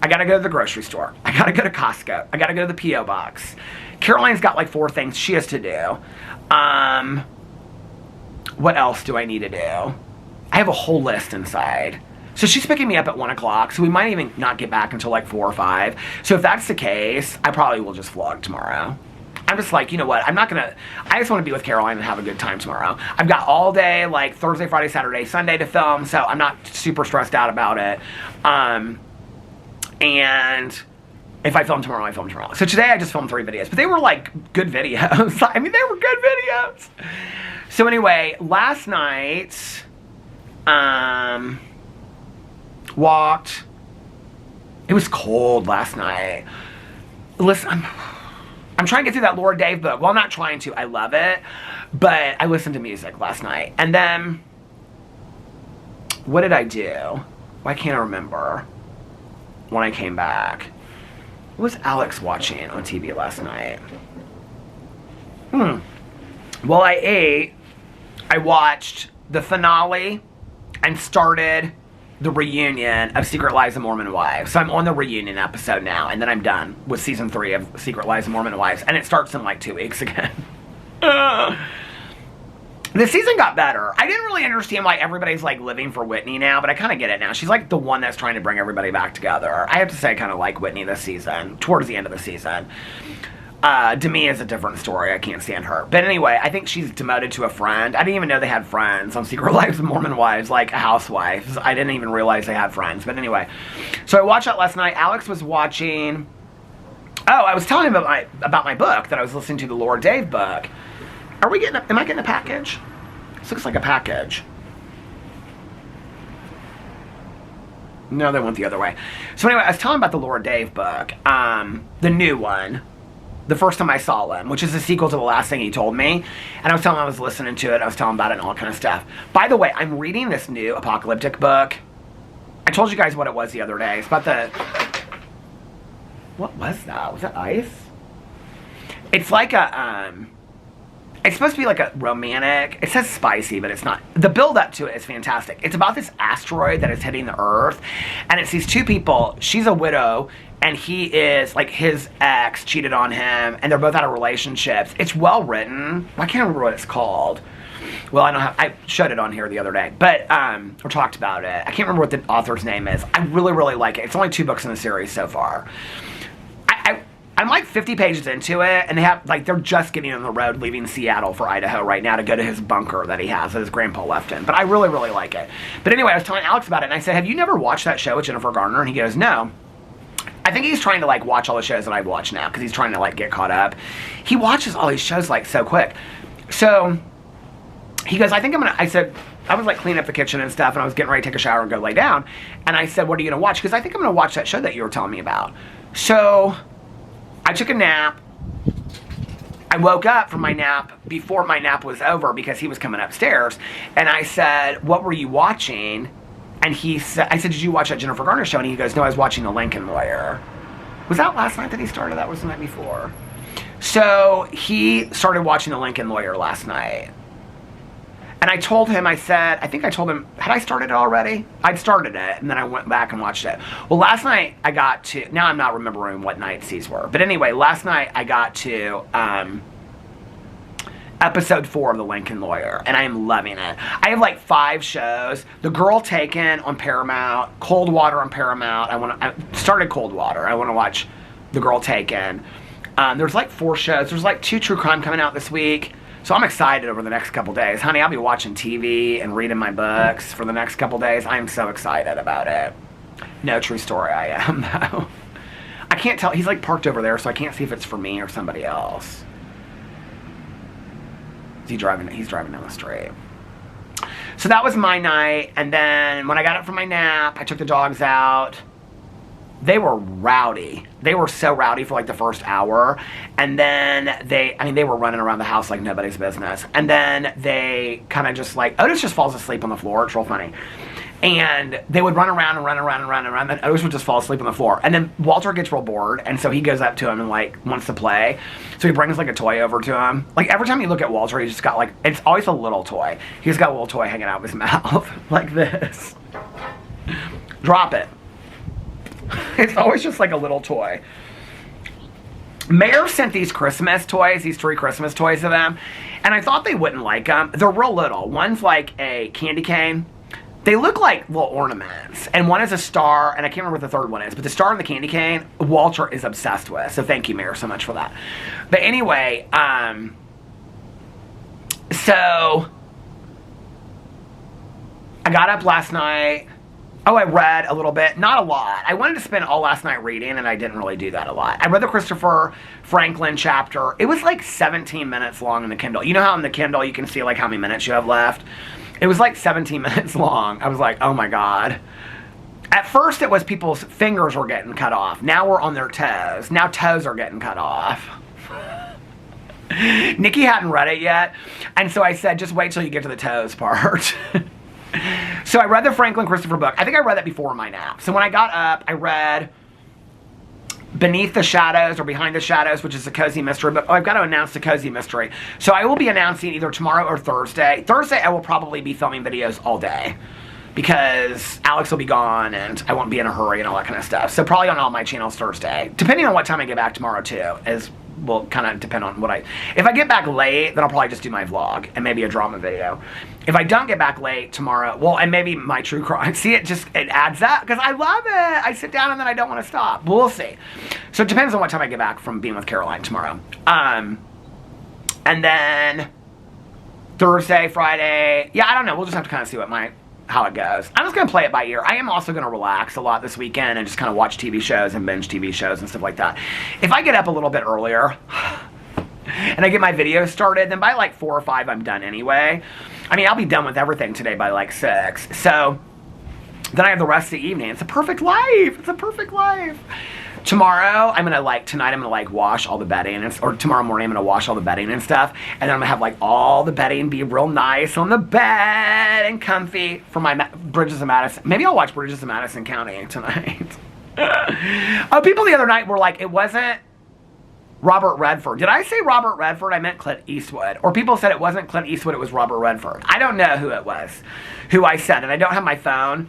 I gotta go to the grocery store. I gotta go to Costco. I gotta go to the P.O. box. Caroline's got like 4 things she has to do. What else do I need to do? I have a whole list inside. So she's picking me up at 1 o'clock, so we might even not get back until like 4 or 5. So if that's the case, I probably will just vlog tomorrow. I'm just like, you know what, I just want to be with Caroline and have a good time tomorrow. I've got all day, like Thursday, Friday, Saturday, Sunday to film, so I'm not super stressed out about it. And if I film tomorrow, I film tomorrow. So today I just filmed 3 videos, but they were like good videos. I mean, they were good videos. So anyway, last night, walked. It was cold last night. Listen, I'm trying to get through that Lord Dave book. Well, I'm not trying to. I love it. But I listened to music last night. And then, what did I do? Why can't I remember? When I came back. What was Alex watching on TV last night? Well, I ate. I watched the finale and started the reunion of Secret Lives of Mormon Wives. So I'm on the reunion episode now, and then I'm done with season 3 of Secret Lives of Mormon Wives, and it starts in like 2 weeks again. The season got better. I didn't really understand why everybody's like living for Whitney now, but I kind of get it now. She's like the one that's trying to bring everybody back together. I have to say I kind of like Whitney this season, towards the end of the season. Demi is a different story. I can't stand her. But anyway, I think she's demoted to a friend. I didn't even know they had friends on Secret Lives of Mormon Wives, like housewives. I didn't even realize they had friends. But anyway, so I watched that last night. Alex was watching. Oh, I was telling him about my book that I was listening to, the Lord Dave book. Am I getting a package? This looks like a package. No, they went the other way. So anyway, I was telling about the Laura Dave book, the new one, the first time I saw him, which is the sequel to The Last Thing He Told Me. And I was telling him I was listening to it. I was telling him about it and all kind of stuff. By the way, I'm reading this new apocalyptic book. I told you guys what it was the other day. It's about the... What was that? Was that ice? It's like a... It's supposed to be like a romantic... It says spicy, but it's not. The build-up to it is fantastic. It's about this asteroid that is hitting the Earth. And it's these two people. She's a widow, and he is... Like, his ex cheated on him, and they're both out of relationships. It's well written. I can't remember what it's called. Well, I showed it on here the other day. But, or talked about it. I can't remember what the author's name is. I really, really like it. It's only 2 books in the series so far. I'm like 50 pages into it, and they have, like, they're just getting on the road leaving Seattle for Idaho right now to go to his bunker that he has that his grandpa left in. But I really, really like it. But anyway, I was telling Alex about it, and I said, have you never watched that show with Jennifer Garner? And he goes, no. I think he's trying to, like, watch all the shows that I watch now, because he's trying to, like, get caught up. He watches all these shows, like, so quick. So, he goes, I think I'm going to, I said, I was, like, cleaning up the kitchen and stuff, and I was getting ready to take a shower and go lay down. And I said, what are you going to watch? Because I think I'm going to watch that show that you were telling me about. So... I took a nap. I woke up from my nap before my nap was over because he was coming upstairs. And I said, what were you watching? And he said, I said, did you watch that Jennifer Garner show? And he goes, no, I was watching The Lincoln Lawyer. Was that last night that he started? That was the night before. So he started watching The Lincoln Lawyer last night. And I told him, I said, I think I told him, had I started it already? I'd started it, and then I went back and watched it. Well, last night I got to, now I'm not remembering what nights these were. But anyway, last night I got to episode 4 of The Lincoln Lawyer, and I am loving it. I have like 5 shows. The Girl Taken on Paramount, Cold Water on Paramount. I started Cold Water. I want to watch The Girl Taken. There's like 4 shows. There's like 2 true crime coming out this week. So I'm excited over the next couple days. Honey, I'll be watching TV and reading my books for the next couple days. I'm so excited about it. No, true story, I am, though. I can't tell. He's like parked over there, so I can't see if it's for me or somebody else. He's driving down the street. So that was my night. And then when I got up from my nap, I took the dogs out. They were rowdy. They were so rowdy for like the first hour. And then they were running around the house like nobody's business. And then they kind of just like, Otis just falls asleep on the floor. It's real funny. And they would run around and run around and run around. And then Otis would just fall asleep on the floor. And then Walter gets real bored. And so he goes up to him and like wants to play. So he brings like a toy over to him. Like every time you look at Walter, he's just got like, it's always a little toy. He's got a little toy hanging out of his mouth like this. Drop it. It's always just like a little toy. Mayor sent these Christmas toys, these 3 Christmas toys to them, and I thought they wouldn't like them. They're real little. One's like a candy cane. They look like little ornaments, and one is a star, and I can't remember what the third one is, but the star and the candy cane, Walter is obsessed with, so thank you, Mayor, so much for that. But anyway, so I got up last night. Oh, I read a little bit. Not a lot. I wanted to spend all last night reading, and I didn't really do that a lot. I read the Christopher Franklin chapter. It was like 17 minutes long in the Kindle. You know how in the Kindle you can see like how many minutes you have left? It was like 17 minutes long. I was like, oh my God. At first it was people's fingers were getting cut off. Now we're on their toes. Now toes are getting cut off. Nikki hadn't read it yet, and so I said, just wait till you get to the toes part. So I read the Franklin Christopher book. I think I read that before my nap. So when I got up, I read Beneath the Shadows or Behind the Shadows, which is a cozy mystery book. Oh, I've got to announce the cozy mystery. So I will be announcing either tomorrow or Thursday. Thursday, I will probably be filming videos all day because Alex will be gone and I won't be in a hurry and all that kind of stuff. So probably on all my channels Thursday. Depending on what time I get back tomorrow too, will kind of depend on what if I get back late, then I'll probably just do my vlog and maybe a drama video. If I don't get back late tomorrow, well, and maybe my true crime. See, it adds up because I love it. I sit down and then I don't want to stop. We'll see. So it depends on what time I get back from being with Caroline tomorrow. And then Thursday, Friday, yeah, I don't know. We'll just have to kind of see how it goes. I'm just going to play it by ear. I am also going to relax a lot this weekend and just kind of watch TV shows and binge TV shows and stuff like that. If I get up a little bit earlier, and I get my videos started, then by like 4 or 5, I'm done anyway. I mean, I'll be done with everything today by like 6. So then I have the rest of the evening. It's a perfect life. It's a perfect life. Tomorrow, tonight I'm gonna wash all the bedding, or tomorrow morning I'm gonna wash all the bedding and stuff, and then I'm gonna have all the bedding be real nice on the bed and comfy for my Bridges of Madison. Maybe I'll watch Bridges of Madison County tonight. Oh, people the other night were like, it wasn't Robert Redford. Did I say Robert Redford? I meant Clint Eastwood. Or people said it wasn't Clint Eastwood, it was Robert Redford. I don't know who it was, who I said, and I don't have my phone.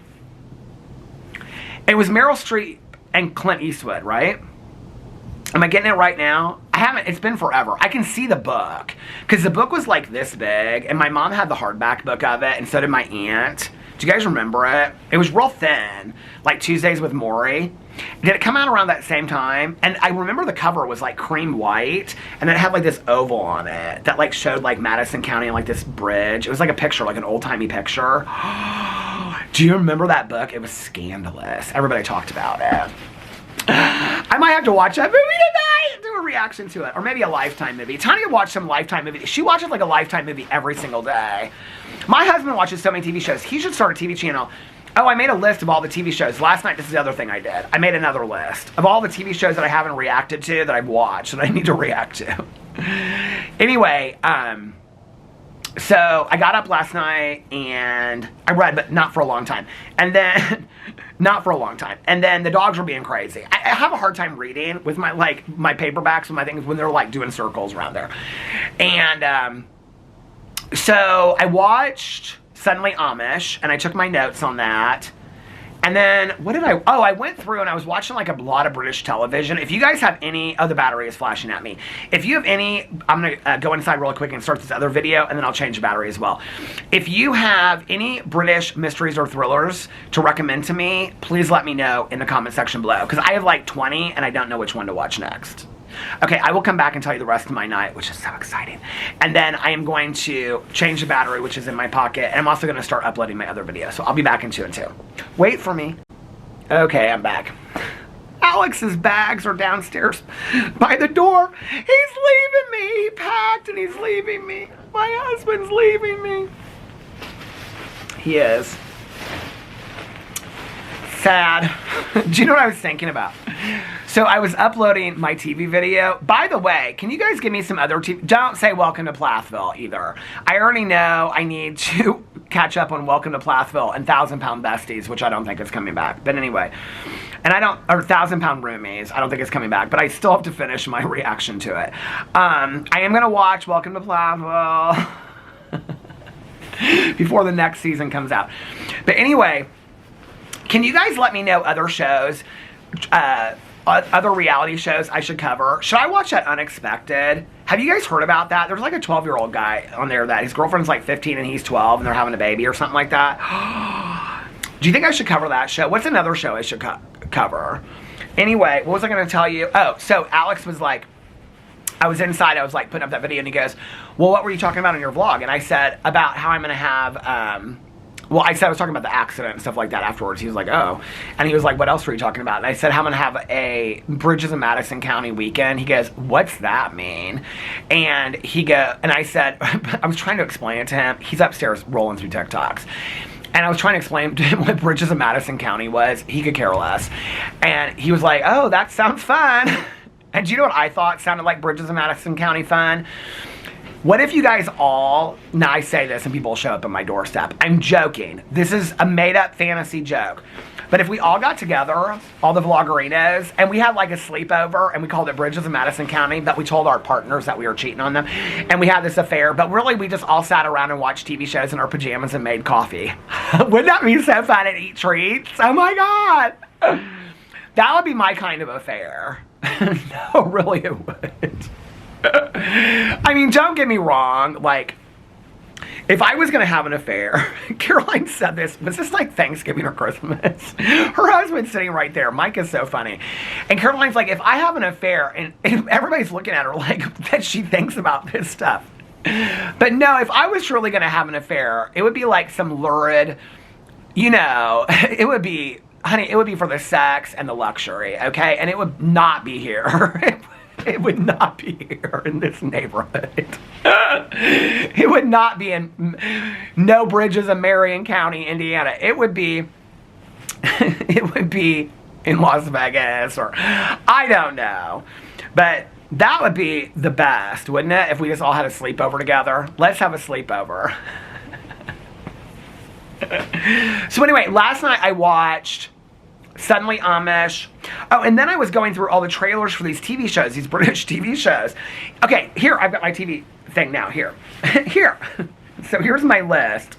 It was Meryl Streep and Clint Eastwood, right? Am I getting it right now? I haven't, it's been forever. I can see the book, because the book was like this big, and my mom had the hardback book of it, and so did my aunt. Do you guys remember it? It was real thin, like Tuesdays with Maury. Did it come out around that same time? And I remember the cover was like cream white, and then it had like this oval on it that like showed like Madison County and like this bridge. It was like a picture, like an old-timey picture. Do you remember that book? It was scandalous. Everybody talked about it. I might have to watch that movie tonight, do a reaction to it. Or maybe a Lifetime movie. Tanya watched some Lifetime movies. She watches like a Lifetime movie every single day. My husband watches so many TV shows. He should start a TV channel. Oh, I made a list of all the TV shows. Last night, this is the other thing I did. I made another list of all the TV shows that I haven't reacted to, that I've watched, that I need to react to. Anyway, so I got up last night and I read, but not for a long time. And then, not for a long time. And then the dogs were being crazy. I have a hard time reading with my paperbacks and my things when they're like doing circles around there. And so I watched Suddenly Amish, and I took my notes on that. And then, I went through and I was watching like a lot of British television. If you guys have any, the battery is flashing at me. If you have any, I'm going to go inside real quick and start this other video, and then I'll change the battery as well. If you have any British mysteries or thrillers to recommend to me, please let me know in the comment section below, because I have like 20 and I don't know which one to watch next. Okay, I will come back and tell you the rest of my night, which is so exciting. And then I am going to change the battery, which is in my pocket, and I'm also going to start uploading my other videos. So I'll be back in 2 and 2. Wait for me. Okay, I'm back. Alex's bags are downstairs by the door. He's leaving me. He packed and he's leaving me. My husband's leaving me. He is. Sad. Do you know what I was thinking about? So I was uploading my TV video. By the way, can you guys give me some other TV? Don't say Welcome to Plathville either. I already know I need to catch up on Welcome to Plathville and 1,000 Pound Besties, which I don't think is coming back. But anyway, or 1,000 Pound Roomies, I don't think it's coming back. But I still have to finish my reaction to it. I am going to watch Welcome to Plathville before the next season comes out. But anyway, can you guys let me know other shows, other reality shows I should cover? Should I watch that Unexpected? Have you guys heard about that? There's like a 12-year-old guy on there that his girlfriend's like 15 and he's 12 and they're having a baby or something like that. Do you think I should cover that show? What's another show I should cover? Anyway, what was I going to tell you? Oh, so Alex was like, I was inside, I was like putting up that video, and he goes, well, what were you talking about in your vlog? And I said about how I'm going to have, well, I said I was talking about the accident and stuff like that afterwards. He was like, oh. And he was like, what else were you talking about? And I said, I'm going to have a Bridges of Madison County weekend. He goes, what's that mean? And I said, I was trying to explain it to him. He's upstairs rolling through TikToks. And I was trying to explain to him what Bridges of Madison County was. He could care less. And he was like, oh, that sounds fun. And do you know what I thought sounded like Bridges of Madison County fun? What if you guys all, now I say this and people show up at my doorstep. I'm joking. This is a made-up fantasy joke. But if we all got together, all the vloggerinos, and we had like a sleepover, and we called it Bridges of Madison County, but we told our partners that we were cheating on them, and we had this affair, but really we just all sat around and watched TV shows in our pajamas and made coffee. Wouldn't that be so fun, and eat treats? Oh my God. That would be my kind of affair. No, really it would. I mean, don't get me wrong, like, if I was going to have an affair, Caroline said this, was this like Thanksgiving or Christmas? Her husband's sitting right there. Mike is so funny. And Caroline's like, if I have an affair, and everybody's looking at her like that she thinks about this stuff. But no, if I was truly going to have an affair, it would be like some lurid, you know, it would be, honey, it would be for the sex and the luxury, okay? And it would not be here. It would not be here in this neighborhood. It would not be in No Bridges of Marion County, Indiana. It would be in Las Vegas, or I don't know. But that would be the best, wouldn't it? If we just all had a sleepover together. Let's have a sleepover. So anyway, last night I watched Suddenly Amish. Oh, and then I was going through all the trailers for these TV shows, these British TV shows. Okay, here, I've got my TV thing now, here. Here. So here's my list.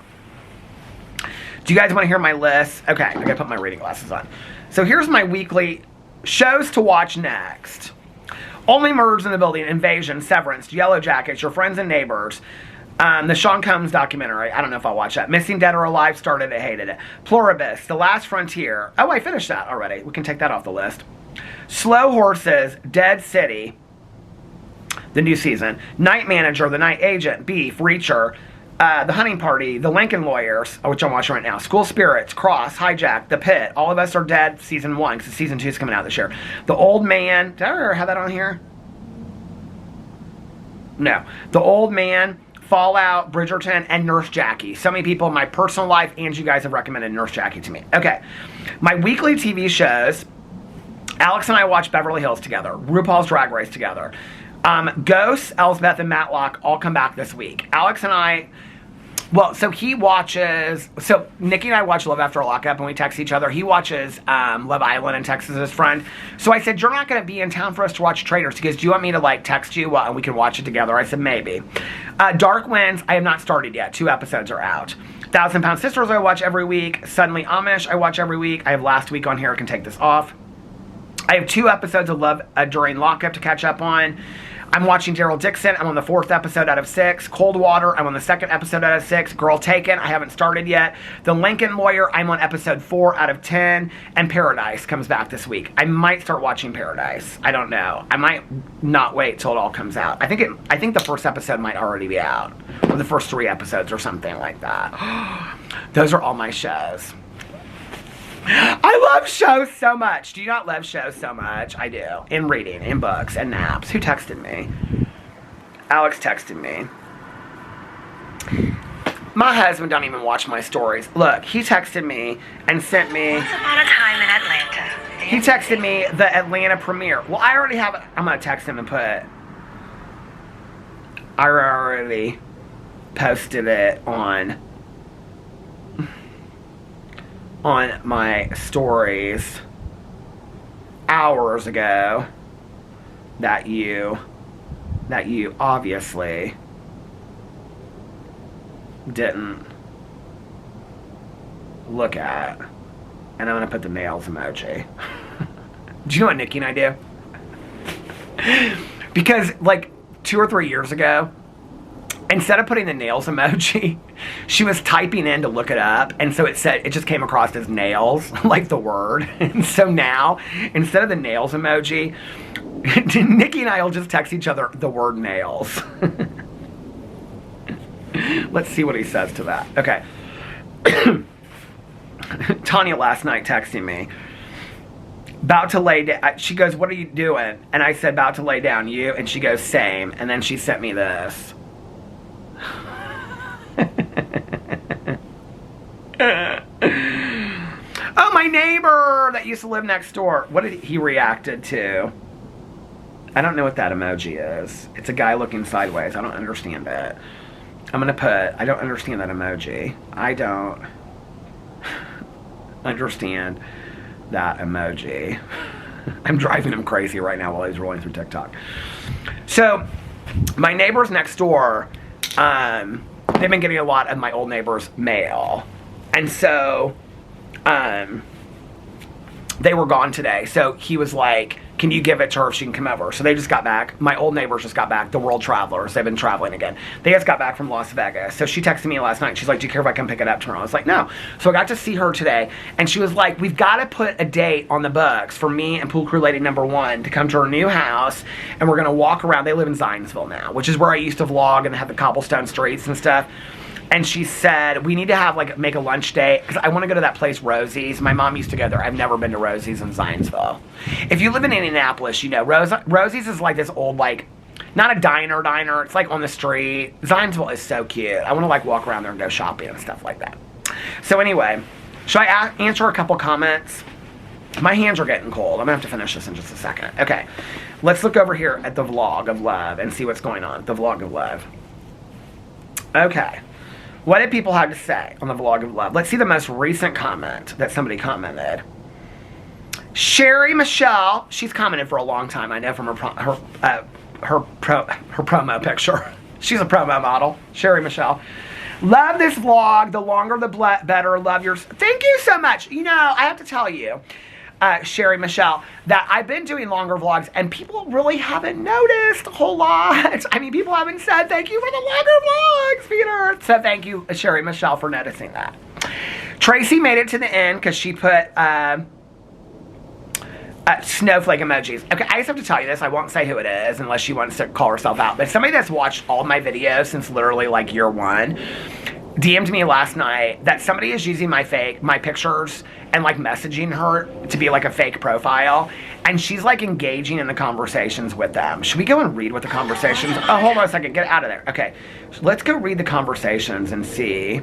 Do you guys want to hear my list? Okay, I gotta put my reading glasses on. So here's my weekly shows to watch next. Only Murders in the Building, Invasion, Severance, Yellow Jackets, Your Friends and Neighbors, the Sean Combs documentary. I don't know if I'll watch that. Missing Dead or Alive, started it, hated it. Pluribus, The Last Frontier. Oh, I finished that already. We can take that off the list. Slow Horses, Dead City, the new season. Night Manager, The Night Agent, Beef, Reacher, The Hunting Party, The Lincoln Lawyers, which I'm watching right now. School Spirits, Cross, Hijack, The Pit, All of Us Are Dead, season 1, because season 2 is coming out this year. The Old Man. Did I ever have that on here? No. The Old Man, Fallout, Bridgerton, and Nurse Jackie. So many people in my personal life and you guys have recommended Nurse Jackie to me. Okay. My weekly TV shows. Alex and I watch Beverly Hills together. RuPaul's Drag Race together. Ghosts, Elsbeth, and Matlock all come back this week. Alex and I... Well, so he watches... So Nikki and I watch Love After Lockup and we text each other. He watches Love Island and texts his friend. So I said, you're not going to be in town for us to watch Traitors. He goes, do you want me to like text you and we can watch it together? I said, maybe. Dark Winds, I have not started yet. 2 episodes are out. 1,000 Pound Sisters I watch every week. Suddenly Amish I watch every week. I have last week on here. I can take this off. I have 2 episodes of Love During Lockup to catch up on. I'm watching Daryl Dixon. I'm on the 4th episode out of 6. Cold Water, I'm on the 2nd episode out of 6. Girl Taken, I haven't started yet. The Lincoln Lawyer, I'm on episode 4 out of 10. And Paradise comes back this week. I might start watching Paradise. I don't know. I might not wait till it all comes out. I think the first episode might already be out. Or the first 3 episodes or something like that. Those are all my shows. I love shows so much. Do you not love shows so much? I do. And reading, and books, and naps. Who texted me? Alex texted me. My husband don't even watch my stories. Look, he texted me and sent me... Once upon a time in Atlanta. He texted me the Atlanta premiere. Well, I already have it. I'm going to text him and put... I already posted it on my stories hours ago that you obviously didn't look at. And I'm gonna put the nails emoji. Do you know what Nikki and I do? Because like 2 or 3 years ago, instead of putting the nails emoji, she was typing in to look it up, and so it just came across as nails, like the word. And so now, instead of the nails emoji, Nikki and I will just text each other the word nails. Let's see what he says to that. Okay. Tanya last night texting me. About to lay down. She goes, what are you doing? And I said, about to lay down. You? And she goes, same. And then she sent me this. Oh, my neighbor that used to live next door. What did he reacted to? I don't know what that emoji is. It's a guy looking sideways. I don't understand it. I'm gonna put, I don't understand that emoji. I don't understand that emoji. I'm driving him crazy right now while he's rolling through TikTok. So, my neighbors next door, they've been getting a lot of my old neighbor's mail. And so, they were gone today. So he was like, can you give it to her if she can come over? So they just got back. My old neighbors just got back. The world travelers. They've been traveling again. They just got back from Las Vegas. So she texted me last night. She's like, do you care if I come pick it up tomorrow? I was like, no. So I got to see her today. And she was like, we've got to put a date on the books for me and Pool Crew Lady #1 to come to her new house. And we're going to walk around. They live in Zionsville now, which is where I used to vlog and have the cobblestone streets and stuff. And she said, we need to have, like, make a lunch date, because I want to go to that place, Rosie's. My mom used to go there. I've never been to Rosie's in Zionsville. If you live in Indianapolis, you know, Rosie's is like this old, like, not a diner. It's, like, on the street. Zionsville is so cute. I want to, like, walk around there and go shopping and stuff like that. So, anyway, should I answer a couple comments? My hands are getting cold. I'm going to have to finish this in just a second. Okay, let's look over here at the vlog of love and see what's going on. The vlog of love. Okay. What did people have to say on the vlog of love? Let's see the most recent comment that somebody commented. Sherry Michelle, she's commented for a long time, I know, from her promo picture. She's a promo model. Sherry Michelle. Love this vlog. The longer the better. Love yours. Thank you so much. You know, I have to tell you, Sherry Michelle, that I've been doing longer vlogs and people really haven't noticed a whole lot. I mean, people haven't said thank you for the longer vlogs, Peter. So thank you, Sherry Michelle, for noticing that. Tracy made it to the end because she put snowflake emojis. Okay, I just have to tell you this. I won't say who it is unless she wants to call herself out. But somebody that's watched all my videos since literally like year one DM'd me last night that somebody is using my pictures and like messaging her to be like a fake profile, and she's like engaging in the conversations with them. Should we go and read what the conversations? Oh, hold on a second. Get out of there. Okay, let's go read the conversations and see.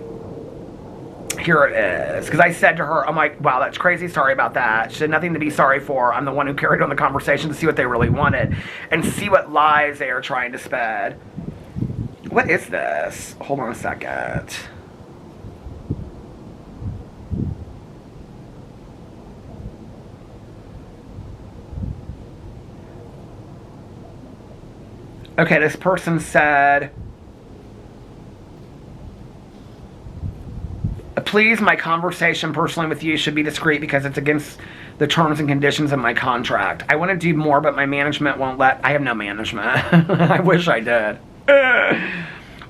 Here it is. Because I said to her, I'm like, wow, that's crazy. Sorry about that. She had nothing to be sorry for. I'm the one who carried on the conversation to see what they really wanted and see what lies they are trying to spread. What is this? Hold on a second. Okay, this person said, please, my conversation personally with you should be discreet because it's against the terms and conditions of my contract. I want to do more, but my management won't let. I have no management. I wish I did.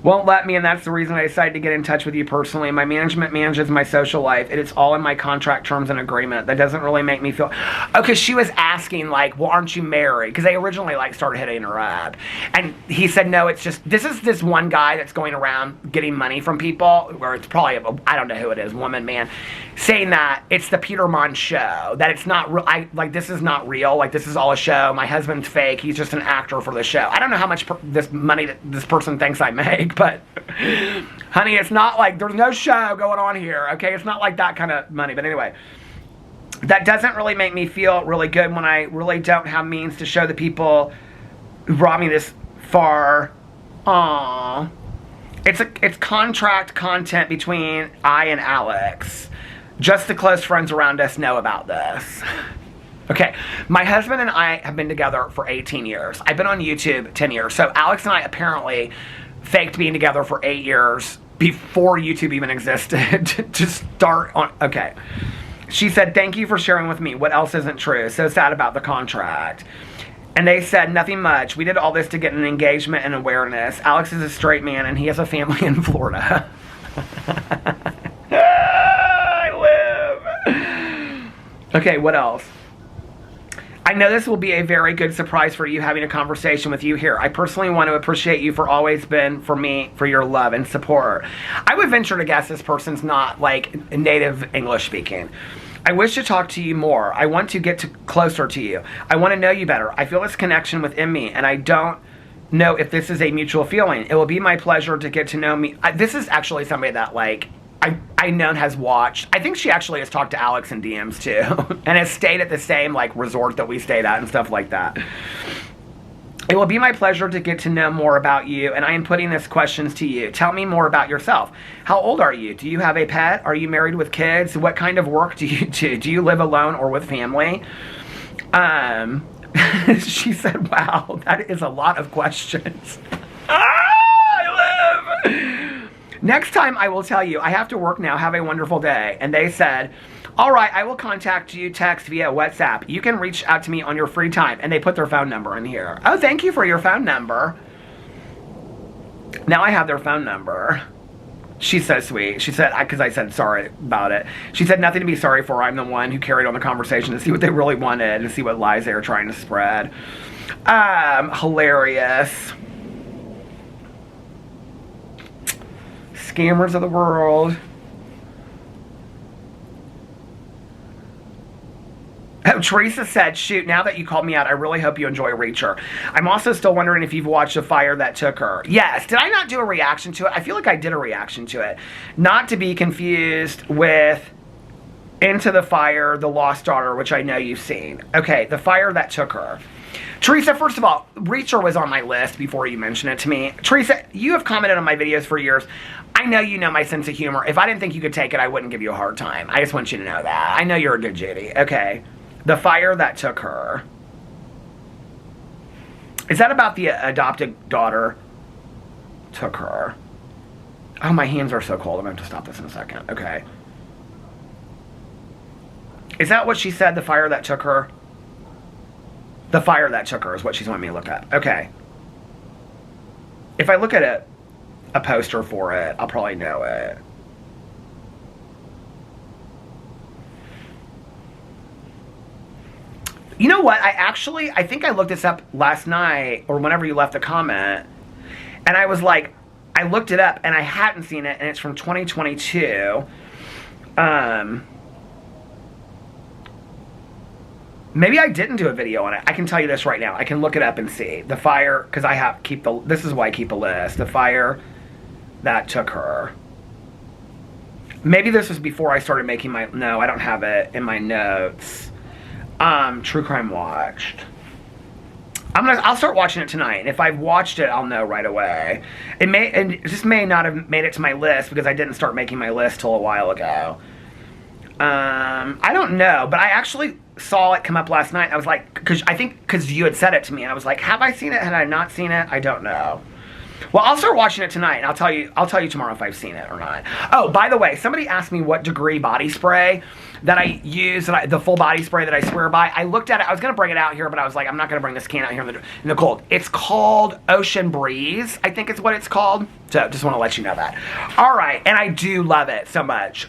Won't let me, and that's the reason I decided to get in touch with you personally. My management manages my social life. It is all in my contract terms and agreement. That doesn't really make me feel... Okay, she was asking, like, well, aren't you married? Because they originally, like, started hitting her up. And he said, no, it's just... This is this one guy that's going around getting money from people, or it's probably, I don't know who it is, woman, man, saying that it's the Peter Monn show, that it's not real. Like, this is not real. Like, this is all a show. My husband's fake. He's just an actor for the show. I don't know how much this money that this person thinks I make, but honey, it's not like there's no show going on here, okay? It's not like that kind of money. But anyway, that doesn't really make me feel really good when I really don't have means to show the people who brought me this far. Aww. It's contract content between I and Alex. Just the close friends around us know about this. Okay, my husband and I have been together for 18 years. I've been on YouTube 10 years. So Alex and I apparently faked being together for 8 years before YouTube even existed to start on. Okay. She said, thank you for sharing with me. What else isn't true? So sad about the contract. And they said, nothing much. We did all this to get an engagement and awareness. Alex is a straight man and he has a family in Florida. I live. Okay, what else? I know this will be a very good surprise for you having a conversation with you here. I personally want to appreciate you for always been for me, for your love and support. I would venture to guess this person's not like native English speaking. I wish to talk to you more. I want to get closer to you. I want to know you better. I feel this connection within me and I don't know if this is a mutual feeling. It will be my pleasure to get to know me. This is actually somebody that like I know has watched. I think she actually has talked to Alex in DMs too and has stayed at the same like resort that we stayed at and stuff like that. It will be my pleasure to get to know more about you, and I am putting these questions to you. Tell me more about yourself. How old are you? Do you have a pet? Are you married with kids? What kind of work do you do? Do you live alone or with family? She said, wow, that is a lot of questions. I live. Next time I will tell you, I have to work now. Have a wonderful day. And they said, all right, I will contact you, text via WhatsApp. You can reach out to me on your free time. And they put their phone number in here. Oh, thank you for your phone number. Now I have their phone number. She's so sweet. She said, because I said sorry about it. She said, nothing to be sorry for. I'm the one who carried on the conversation to see what they really wanted and see what lies they were trying to spread. Hilarious. Scammers of the world. Oh, Teresa said, shoot, now that you called me out, I really hope you enjoy Reacher. I'm also still wondering if you've watched The Fire That Took Her. Yes. Did I not do a reaction to it? I feel like I did a reaction to it. Not to be confused with Into the Fire, The Lost Daughter, which I know you've seen. Okay, The Fire That Took Her. Teresa, first of all, Reacher was on my list before you mentioned it to me. Teresa, you have commented on my videos for years. I know you know my sense of humor. If I didn't think you could take it, I wouldn't give you a hard time. I just want you to know that. I know you're a good Judy. Okay. The Fire That Took Her. Is that about the adopted daughter? Took her. Oh, my hands are so cold. I'm going to have to stop this in a second. Okay. Is that what she said? The Fire That Took Her? The Fire That Took Her is what she's wanting me to look up. Okay. If I look at a poster for it, I'll probably know it. You know what? I think I looked this up last night or whenever you left a comment. And I was like, I looked it up and I hadn't seen it and it's from 2022. Maybe I didn't do a video on it. I can tell you this right now. I can look it up and see. The Fire, because this is why I keep a list. The Fire That Took Her. Maybe this was before I started making no, I don't have it in my notes. True Crime Watched. I'll start watching it tonight. And if I've watched it, I'll know right away. It just may not have made it to my list because I didn't start making my list till a while ago. I don't know, but I actually saw it come up last night. I was like, because you had said it to me, and I was like, have I seen it? Had I not seen it? I don't know. Well, I'll start watching it tonight, and I'll tell you tomorrow if I've seen it or not. Oh, by the way, somebody asked me what degree body spray that I use, the full body spray that I swear by. I looked at it. I was going to bring it out here, but I was like, I'm not going to bring this can out here in the cold. It's called Ocean Breeze, I think is what it's called. So just want to let you know that. All right, and I do love it so much.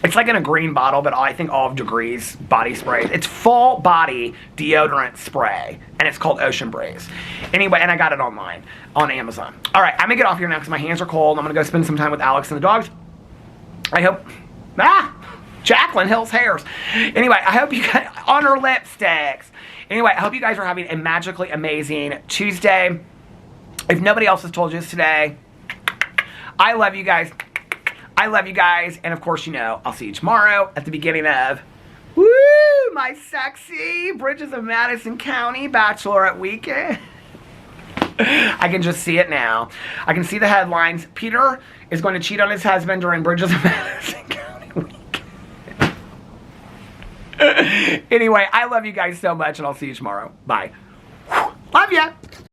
It's like in a green bottle, but I think all of Degree's body spray. It's full body deodorant spray, and it's called Ocean Breeze. Anyway, and I got it online on Amazon. All right, I'm going to get off here now because my hands are cold. I'm going to go spend some time with Alex and the dogs. I hope... Jacqueline Hill's hairs. Anyway, I hope you guys... On her lipsticks. Anyway, I hope you guys are having a magically amazing Tuesday. If nobody else has told you this today, I love you guys. I love you guys, and of course, you know, I'll see you tomorrow at the beginning of, my sexy Bridges of Madison County Bachelorette Weekend. I can just see it now. I can see the headlines. Peter is going to cheat on his husband during Bridges of Madison County Weekend. Anyway, I love you guys so much, and I'll see you tomorrow. Bye. Love ya.